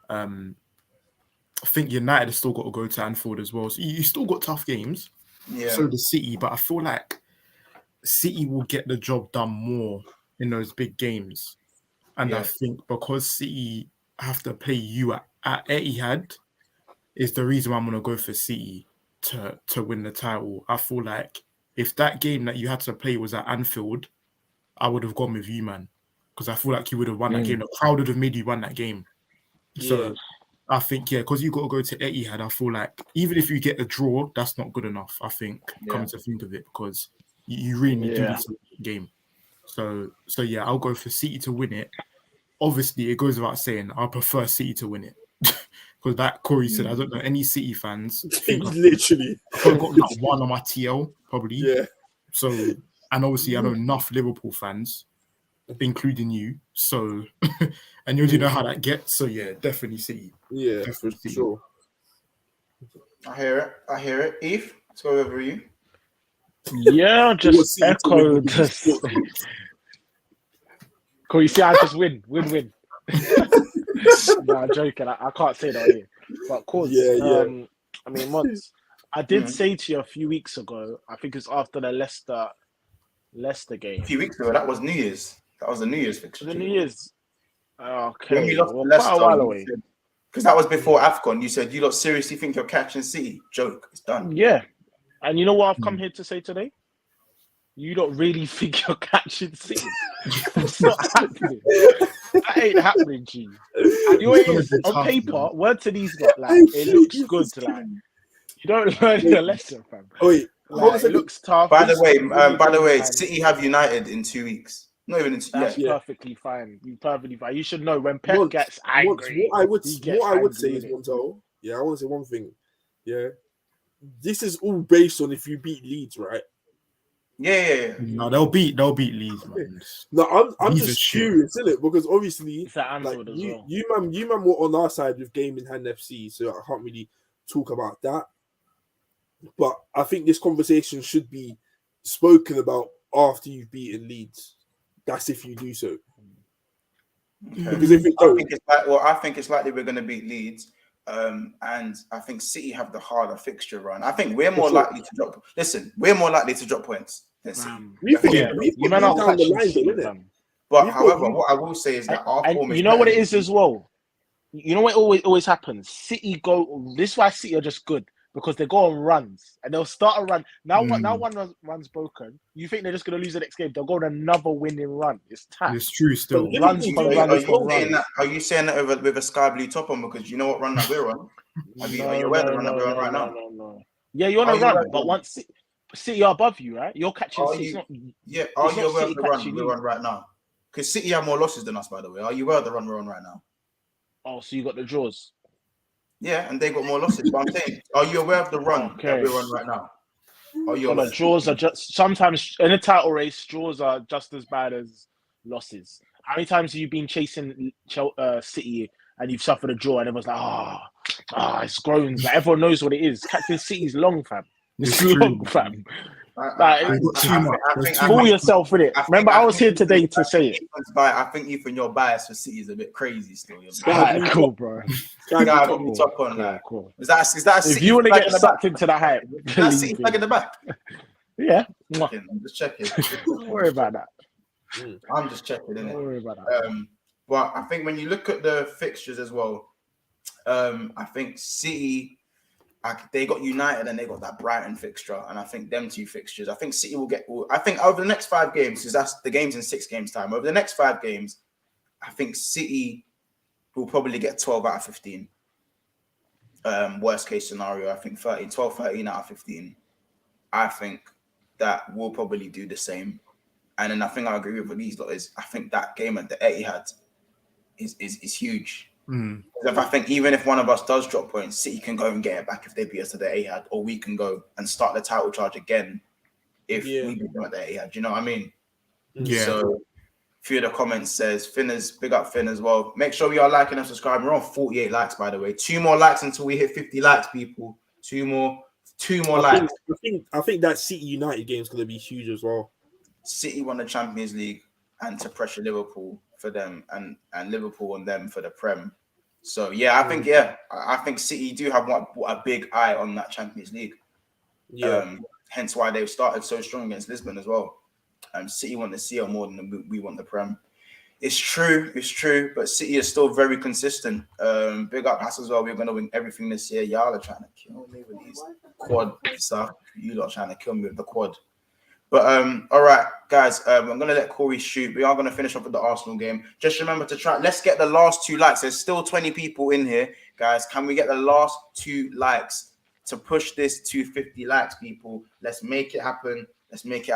I think United has still got to go to Anfield as well. So you still got tough games. Yeah. So does City, but I feel like City will get the job done more in those big games. And I think because City have to play you at Etihad is the reason why I'm going to go for City to win the title. I feel like if that game that you had to play was at Anfield, I would have gone with you, man. Because I feel like you would have won that game. The crowd would have made you win that game. So I think, because you got to go to Etihad, I feel like even if you get a draw, that's not good enough, I think, coming to think of it, because you really do need to win the game. So yeah, I'll go for City to win it. Obviously, it goes without saying, I prefer City to win it. Because that Corey said, I don't know any City fans. Literally. I've got that one on my TL, probably. Yeah. So, and obviously, I know enough Liverpool fans, including you. So, and you know how that gets. So, yeah, definitely City. Yeah, definitely for sure. I hear it. Eve, let's go over you. Yeah, just echo this. Cool, you see, I just win. No, I'm joking. I can't say that here. But of course, I mean, Mods, I did say to you a few weeks ago, I think it's after the Leicester game. A few weeks ago, that was New Year's. That was the New Year's fixture. The New Year's. Okay. When we lost to Leicester, quite a while away. Because that was before AFCON. You said, you lot seriously think you're catching City? Joke. It's done. Yeah. And you know what I've come here to say today? You don't really think you're catching City. It's not happening. That ain't happening, G. And you know, on paper, word to these guys, like, it looks good. Like, you don't learn your lesson, fam. Oh, wait. Like, it looks tough. By the way, City have United in 2 weeks. Not even in 2 weeks. That's perfectly fine. Perfectly fine. You should know when Pep gets angry. What I would say is, Montel, I want to say one thing. Yeah. This is all based on if you beat Leeds, right? Yeah. No, they'll beat Leeds, man. No, I'm just curious, isn't it? Because obviously, like, you man were on our side with Game in Hand FC, so I can't really talk about that. But I think this conversation should be spoken about after you've beaten Leeds. That's if you do so. Okay. Because if it don't, I think it's likely we're going to beat Leeds. And I think City have the harder fixture run. I think we're more likely to drop. Listen, we're more likely to drop points than City. You man are down the line, isn't it? But however, what I will say is that our form is. You know what it is as well. You know what always happens. City go. This is why City are just good, because they go on runs and they'll start a run. Now one run's broken. You think they're just going to lose the next game? They'll go on another winning run. It's tough. It's true still. Are you saying that with a sky blue top on because you know what run that we're on? Are you aware of the run that we're on right now? No. Yeah, you're on a run, but once City are above you, right? You're catching City. Are you aware of the run we're on right now? Because City have more losses than us, by the way. Are you aware of the run we're on right now? Oh, so you got the draws. Yeah, and they got more losses. But I'm saying, are you aware of the run that we're on right now? Are you aware? Draws are just sometimes in a title race. Draws are just as bad as losses. How many times have you been chasing City and you've suffered a draw and everyone's like, it's groans. Like, everyone knows what it is. Catching City's long, fam. It's long, fam. Fool yourself with it. Remember, I was here today to say it. I think even your bias for City is a bit crazy still. Cool, bro. Top on cool. Is that if you want to get sucked into the hype, that's City flag in the back. Yeah, I'm just checking. Don't worry about that. I'm just checking, innit? Don't worry about that. But I think when you look at the fixtures as well, I think City. They got United and they got that Brighton fixture, and I think them two fixtures. I think City will get. I think over the next 5 games, because that's the games in 6 games time. Over the next 5 games, I think City will probably get 12 out of 15. Worst case scenario, I think 13 out of 15. I think that we'll probably do the same, and then I think I agree with what these lot is. I think that game at the Etihad is huge. If I think even if one of us does drop points, City can go and get it back if they beat us at the Etihad, or we can go and start the title charge again if we beat them at the Etihad. Do you know what I mean? Yeah. So few of the comments says, big up Finn as well. Make sure we are liking and subscribing. We're on 48 likes, by the way. 2 more likes until we hit 50 likes, people. 2 more likes. I think that City United game is going to be huge as well. City won the Champions League and to pressure Liverpool for them and Liverpool on them for the Prem. So I think City do have a big eye on that Champions League. Yeah. Hence why they've started so strong against Lisbon as well. City want the CL more than we want the Prem. It's true, but City is still very consistent. Big up us as well. We're going to win everything this year. Y'all are trying to kill me with these quad stuff. You lot are trying to kill me with the quad. But all right, guys, I'm going to let Corey shoot. We are going to finish off with the Arsenal game. Just remember to try. Let's get the last 2 likes. There's still 20 people in here, guys. Can we get the last 2 likes to push this to 50 likes, people? Let's make it happen. Let's make it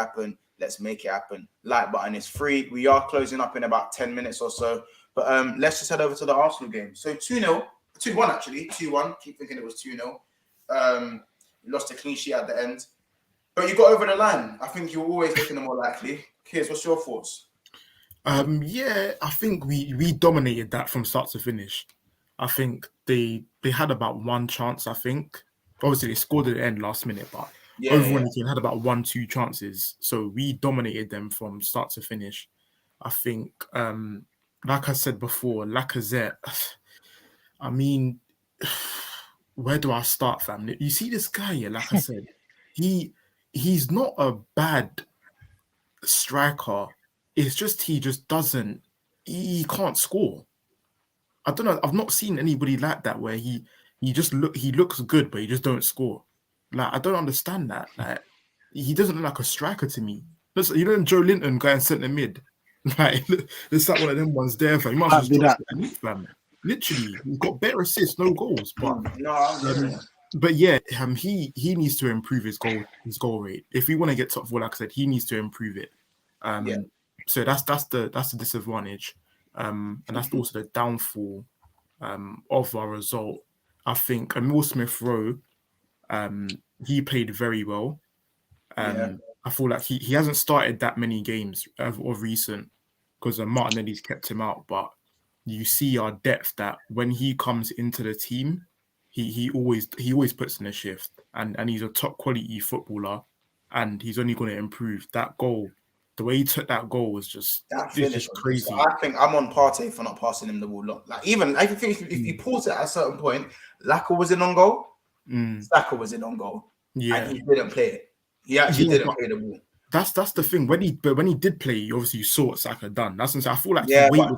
happen. Like button is free. We are closing up in about 10 minutes or so. But let's just head over to the Arsenal game. So 2-0. 2-1, actually. 2-1. Keep thinking it was 2-0. We lost a clean sheet at the end. But you got over the line. I think you were always looking the more likely. Kiers, what's your thoughts? I think we dominated that from start to finish. I think they had about 1 chance, I think. Obviously, they scored at the end last minute, but overall, the team had about 1-2 chances. So we dominated them from start to finish. I think, like I said before, Lacazette, I mean, where do I start, fam? You see this guy here, like I said, he's not a bad striker. It's just he can't score. I don't know. I've not seen anybody like that where he looks good, but he just don't score. Like, I don't understand that. Like, he doesn't look like a striker to me. You know, Joe Linton going centre mid. Like, there's like one of them ones there. Fam. You must just drop it, fam. Literally, he's got better assists, no goals. But he needs to improve his goal rate. If we want to get top 4, like I said, he needs to improve it. So that's the disadvantage, and that's also the downfall of our result. I think Emil Smith-Rowe, he played very well. I feel like he hasn't started that many games of recent because Martinelli's kept him out. But you see our depth that when he comes into the team, he always puts in a shift, and he's a top quality footballer, and he's only going to improve. That goal, the way he took that goal was just crazy. So I think I'm on Partey for not passing him the ball. Like, even I think if you pause it at a certain point, Laka was in on goal, Saka was in on goal, and he didn't play it. He actually didn't play the ball. That's the thing. When he did play, obviously you saw what Saka done. That's what I feel like.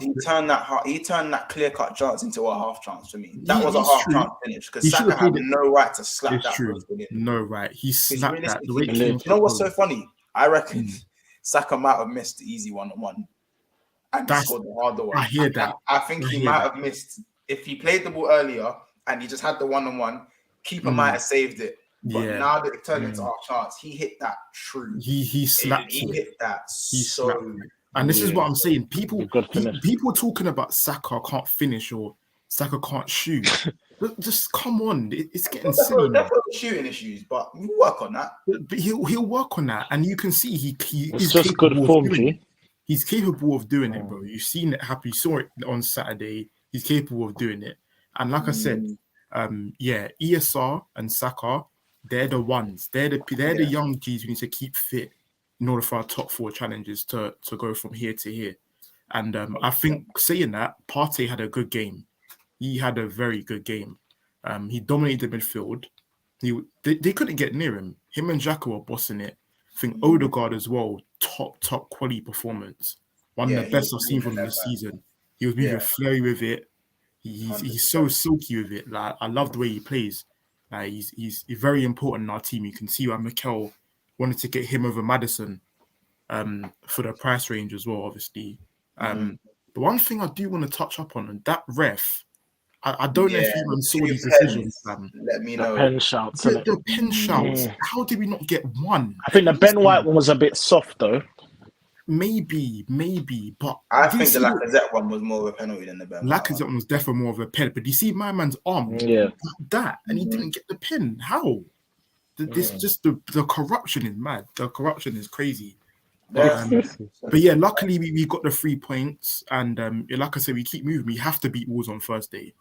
He turned that clear-cut chance into a half chance for me. That was a half chance finish because Saka had no right to slap that. True. No right. He slapped that. The way you know what's so funny? I reckon Saka might have missed the easy 1-on-1 and scored the harder one. I hear that. I think he might have missed if he played the ball earlier and he just had the 1-on-1. Keeper might have saved it. But now that it turned into our chance, he hit that true. He slapped it. He hit that. And this is what I'm saying. People talking about Saka can't finish or Saka can't shoot. Just come on, it's getting silly. Definitely shooting issues, but we'll work on that. But he'll work on that, and you can see he's just good form, He's capable of doing it, bro. You've seen it happen. You saw it on Saturday. He's capable of doing it, and like I said, ESR and Saka. They're the ones. They're the young G's we need to keep fit in order for our top 4 challenges to go from here to here. And I think saying that, Partey had a good game. He had a very good game. He dominated the midfield. They couldn't get near him. Him and Xhaka were bossing it. I think Odegaard as well, top quality performance. One of the best I've seen from him this season. He was moving flurry with it. He's so silky with it. Like, I love the way he plays. He's very important in our team. You can see why Mikel wanted to get him over Maddison for the price range as well, obviously. The one thing I do want to touch up on, and that ref, I don't know if you saw these decisions. Let me know. The pen shouts. The pen shouts. How did we not get one? I think the Ben White one was a bit soft, though. Maybe, but I think the Lacazette one was more of a penalty than the Ben. Lacazette one was definitely more of a pen, but do you see my man's arm? That, and he didn't get the pen. How? This just the corruption is mad. The corruption is crazy. But yeah, luckily we got the 3 points, and like I said, we keep moving. We have to beat Wolves on Thursday.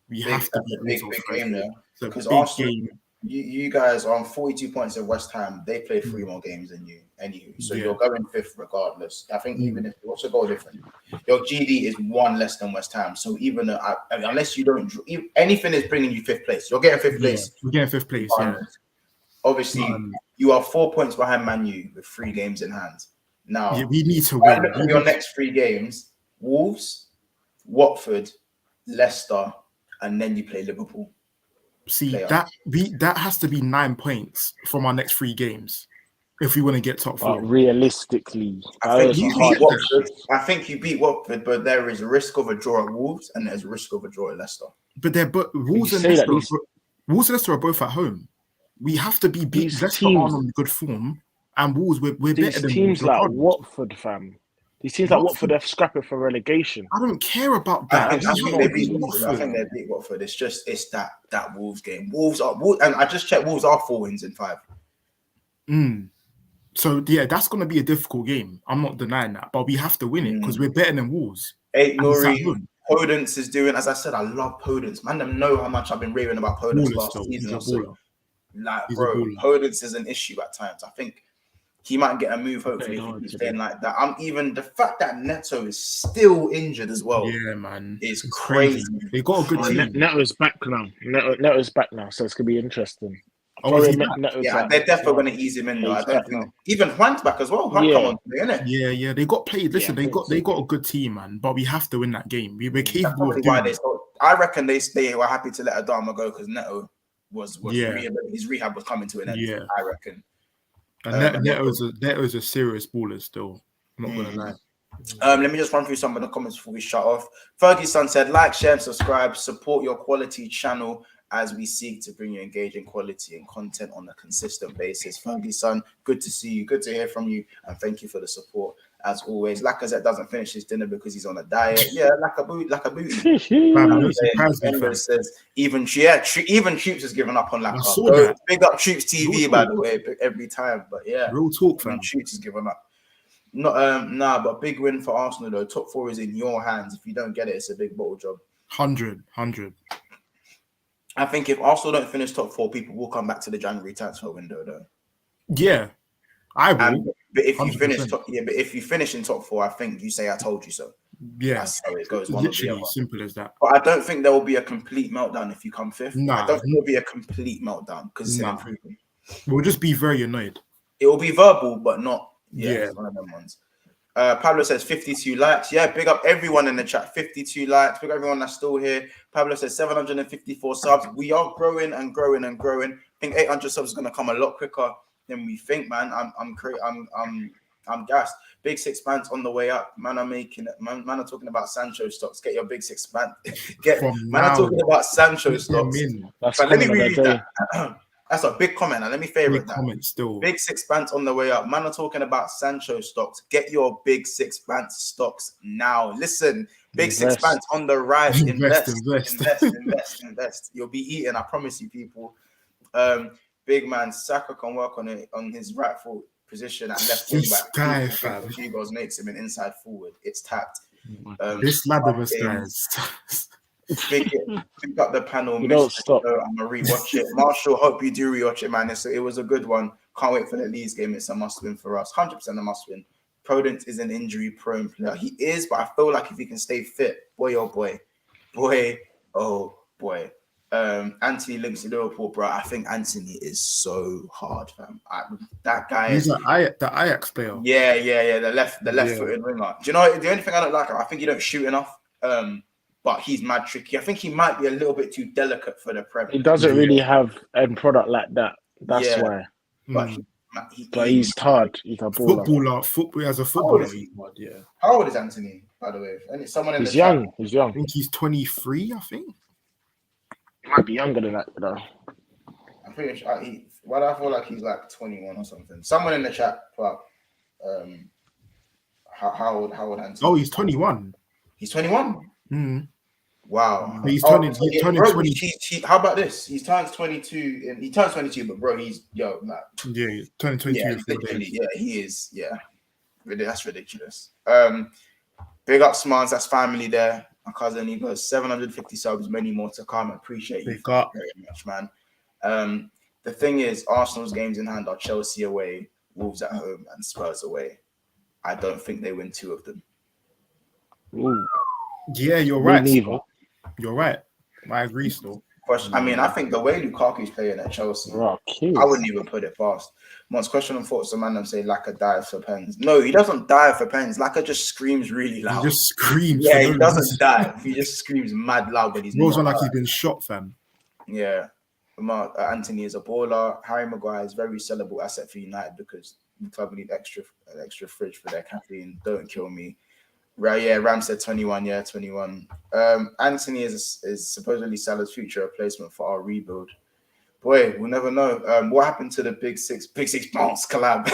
We have to beat Wolves on Thursday. Because Arsenal, you guys are on 42 points at West Ham. They played 3 more games than you, anywho. So you're going 5th regardless. I think even if what's the goal difference? Your GD is 1 less than West Ham. So even unless you don't, anything is bringing you 5th place. You're getting 5th place. We're getting 5th place. Obviously, you are 4 points behind Man U with 3 games in hand. Now, we need to win. Look at your next 3 games: Wolves, Watford, Leicester, and then you play Liverpool. See, that has to be 9 points from our next 3 games if we want to get top 4. Realistically, I think you beat Watford, but there is a risk of a draw at Wolves and there's a risk of a draw at Leicester. But Wolves and Leicester are both at home. We have to be beat. Leicester are on good form, and Wolves we're better than teams Wolves. Like Watford, fam. These teams like Watford are scrapping for relegation. I don't care about that. I think they beat Watford. It's that Wolves game. Wolves, and I just checked. Wolves are 4 wins in 5. So yeah, that's going to be a difficult game. I'm not denying that, but we have to win it because we're better than Wolves. Podence is doing. As I said, I love Podence. Man, them know how much I've been raving about Podence last season. Podence is an issue at times. I think he might get a move, hopefully, if he keeps playing like that. The fact that Neto is still injured as well. Yeah, man. Is crazy. They got a good team. Neto's back now. Neto's back now, so it's going to be interesting. They're definitely going to ease him in. Though. I don't think even Juan's back as well. Juan come on today, innit? Yeah. They got played. Listen, they got a good team, man. But we have to win that game. We're capable of doing it. I reckon they were happy to let Adama go because Neto was his rehab was coming to an end. Yeah, I reckon. And Neto's a serious baller still. I'm not gonna lie. Let me just run through some of the comments before we shut off. Fergie's son said, like, share, and subscribe. Support your quality channel as we seek to bring you engaging quality and content on a consistent basis. Fergie's son, good to see you. Good to hear from you. And thank you for the support. As always, Lacazette doesn't finish his dinner because he's on a diet. Yeah, like a booty. Says even Troops has given up on Lacazette. Big up Troops TV, by the way, every time. But yeah, real talk, fam. Troops has given up. But big win for Arsenal though. Top 4 is in your hands. If you don't get it, it's a big bottle job. 100. I think if Arsenal don't finish top 4, people will come back to the January transfer window though. Yeah, I will. But if you finish in top 4, I think you say I told you so. Yeah, that's how it goes. Literally simple as that. But I don't think there will be a complete meltdown if you come 5th. Nah, I don't think there will be a complete meltdown because it's an improvement. We'll just be very annoyed. It will be verbal, but not. It's one of them ones. Pablo says 52 likes. Yeah, big up everyone in the chat. 52 likes. Big up everyone that's still here. Pablo says 754 subs. We are growing and growing and growing. I think 800 subs is going to come a lot quicker than we think, man. I'm gassed. Big 6 bands on the way up. Man, Man are talking about Sancho stocks. Get your big 6 band. Are talking about Sancho stocks. Let me read that. That's a big comment. And let me favorite that. Comment still. Big 6 bands on the way up. Man are talking about Sancho stocks. Get your big 6 bands stocks now. Listen, big 6 bands on the rise. Invest. You'll be eating. I promise you, people. Big man Saka can work on it on his rightful position at left wing back. Hugo's makes him an inside forward. It's tapped. This lad of us guys. Pick up the panel. Don't stop. I'm gonna rewatch it. Marshall, hope you do rewatch it, man. It was a good one. Can't wait for the Leeds game. It's a must win for us. 100% a must win. Podence is an injury prone player. He is, but I feel like if he can stay fit, boy. Anthony links to Liverpool, bro. I think Anthony is so hard, fam. That guy is the Ajax player. Yeah. The left-footed winger. Do you know the only thing I don't like? I think he don't shoot enough. But he's mad tricky. I think he might be a little bit too delicate for the Premier. He doesn't really have a product like that. That's why. But he's hard. He's a footballer. As a footballer. How old is Anthony, by the way? And it's someone in he's young. Chat. He's young. I think he's 23. I think he might be younger than that, though. I'm pretty sure. I feel like he's like 21 or something. Someone in the chat, but how old Anthony? Oh, he's 21. He's 21. Mm. Wow. He's turning 20. How about this? He turns 22. He turns 22, but bro, he's like. Yeah, he's turning 22. Yeah, he is. Yeah. That's ridiculous. Big up Smarts, that's family there. My cousin, he goes 750 subs, many more to come. Appreciate you very much, man. The thing is, Arsenal's games in hand are Chelsea away, Wolves at home, and Spurs away. I don't think they win 2 of them. Ooh. Yeah, you're right. You're right. I agree still. I mean, I think the way Lukaku's playing at Chelsea, I wouldn't even put it past. Once question and thoughts, the man them say Laka dives for pens. No, he doesn't dive for pens. Laka just screams really loud. He just screams. Yeah, he doesn't dive. He just screams mad loud, but he's not like he's been shot, fam. Yeah. Anthony is a baller. Harry Maguire is very sellable asset for United because the club need extra fridge for their caffeine. Don't kill me. Right, yeah, Ram said 21, 21. Anthony is supposedly Salah's future replacement for our rebuild. Boy, we'll never know. What happened to the Big Six bounce collab?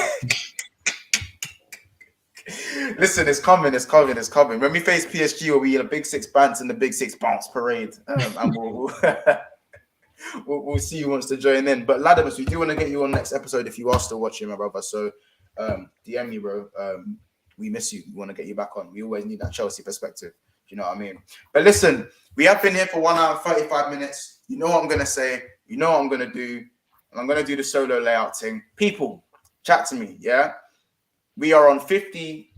Listen, it's coming. When we face PSG, we'll be in a Big Six bounce in the Big Six bounce parade. And we'll see who wants to join in. But Ladamus, we do want to get you on next episode if you are still watching, my brother. So DM me, bro. We miss you. We want to get you back on. We always need that Chelsea perspective. You know what I mean? But listen, we have been here for 1 hour and 35 minutes. You know what I'm going to say. You know what I'm going to do. And I'm going to do the solo layout thing. People, chat to me, yeah? We are on 50.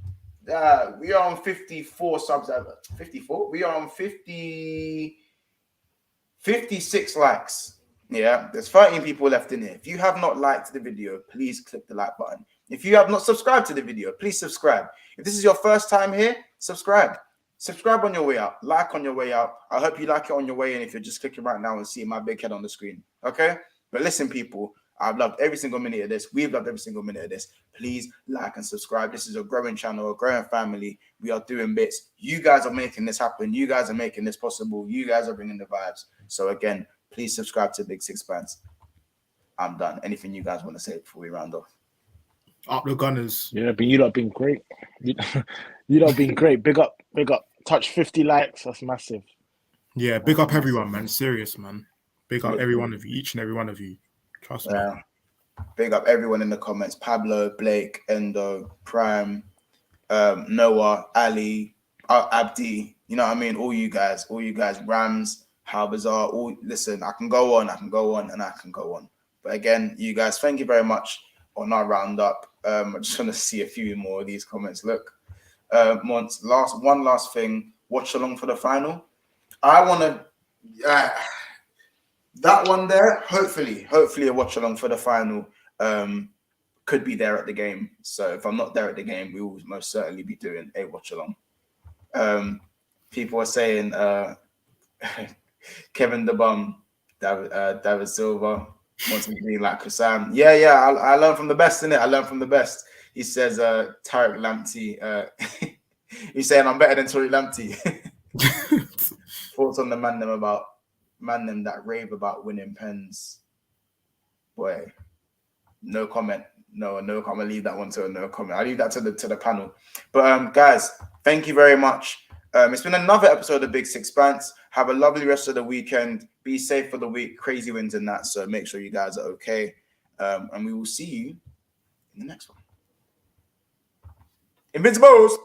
We are on 54 subs. 54? We are on 56 likes. Yeah, there's 13 people left in here. If you have not liked the video, please click the like button. If you have not subscribed to the video, please subscribe. If this is your first time here, subscribe. Subscribe on your way out. Like on your way out. I hope you like it on your way in if you're just clicking right now and seeing my big head on the screen. Okay? But listen, people, I've loved every single minute of this. We've loved every single minute of this. Please like and subscribe. This is a growing channel, a growing family. We are doing bits. You guys are making this happen. You guys are making this possible. You guys are bringing the vibes. So again, please subscribe to Big Six Fans. I'm done. Anything you guys want to say before we round off? Up the Gunners. Yeah, but you lot been great. You lot been great. Big up. Touch 50 likes. That's massive. Yeah, big up everyone, man. Serious, man. Big up every one of you, each and every one of you. Trust me. Big up everyone in the comments. Pablo, Blake, Endo, Prime, Noah, Ali, Abdi. You know what I mean? All you guys. Rams, How Bizarre. Listen, I can go on. But again, you guys, thank you very much on our roundup. I just want to see a few more of these comments. Look, one last thing. Watch along for the final. I want to that one there. Hopefully, a watch along for the final could be there at the game. So if I'm not there at the game, we will most certainly be doing a watch along. People are saying Kevin the Bum, David Silva wants me to be like Kassam. Yeah. I learned from the best, innit? I learned from the best. He says Tariq Lamptey. He's saying I'm better than Tariq Lamptey. Thoughts on the man them that rave about winning pens. Boy, no comment. No comment. Leave that one to a no comment. I leave that to the panel. But guys, thank you very much. It's been another episode of Big Six Pants. Have a lovely rest of the weekend. Be safe for the week. Crazy winds and that. So make sure you guys are okay. And we will see you in the next one. Invincibles!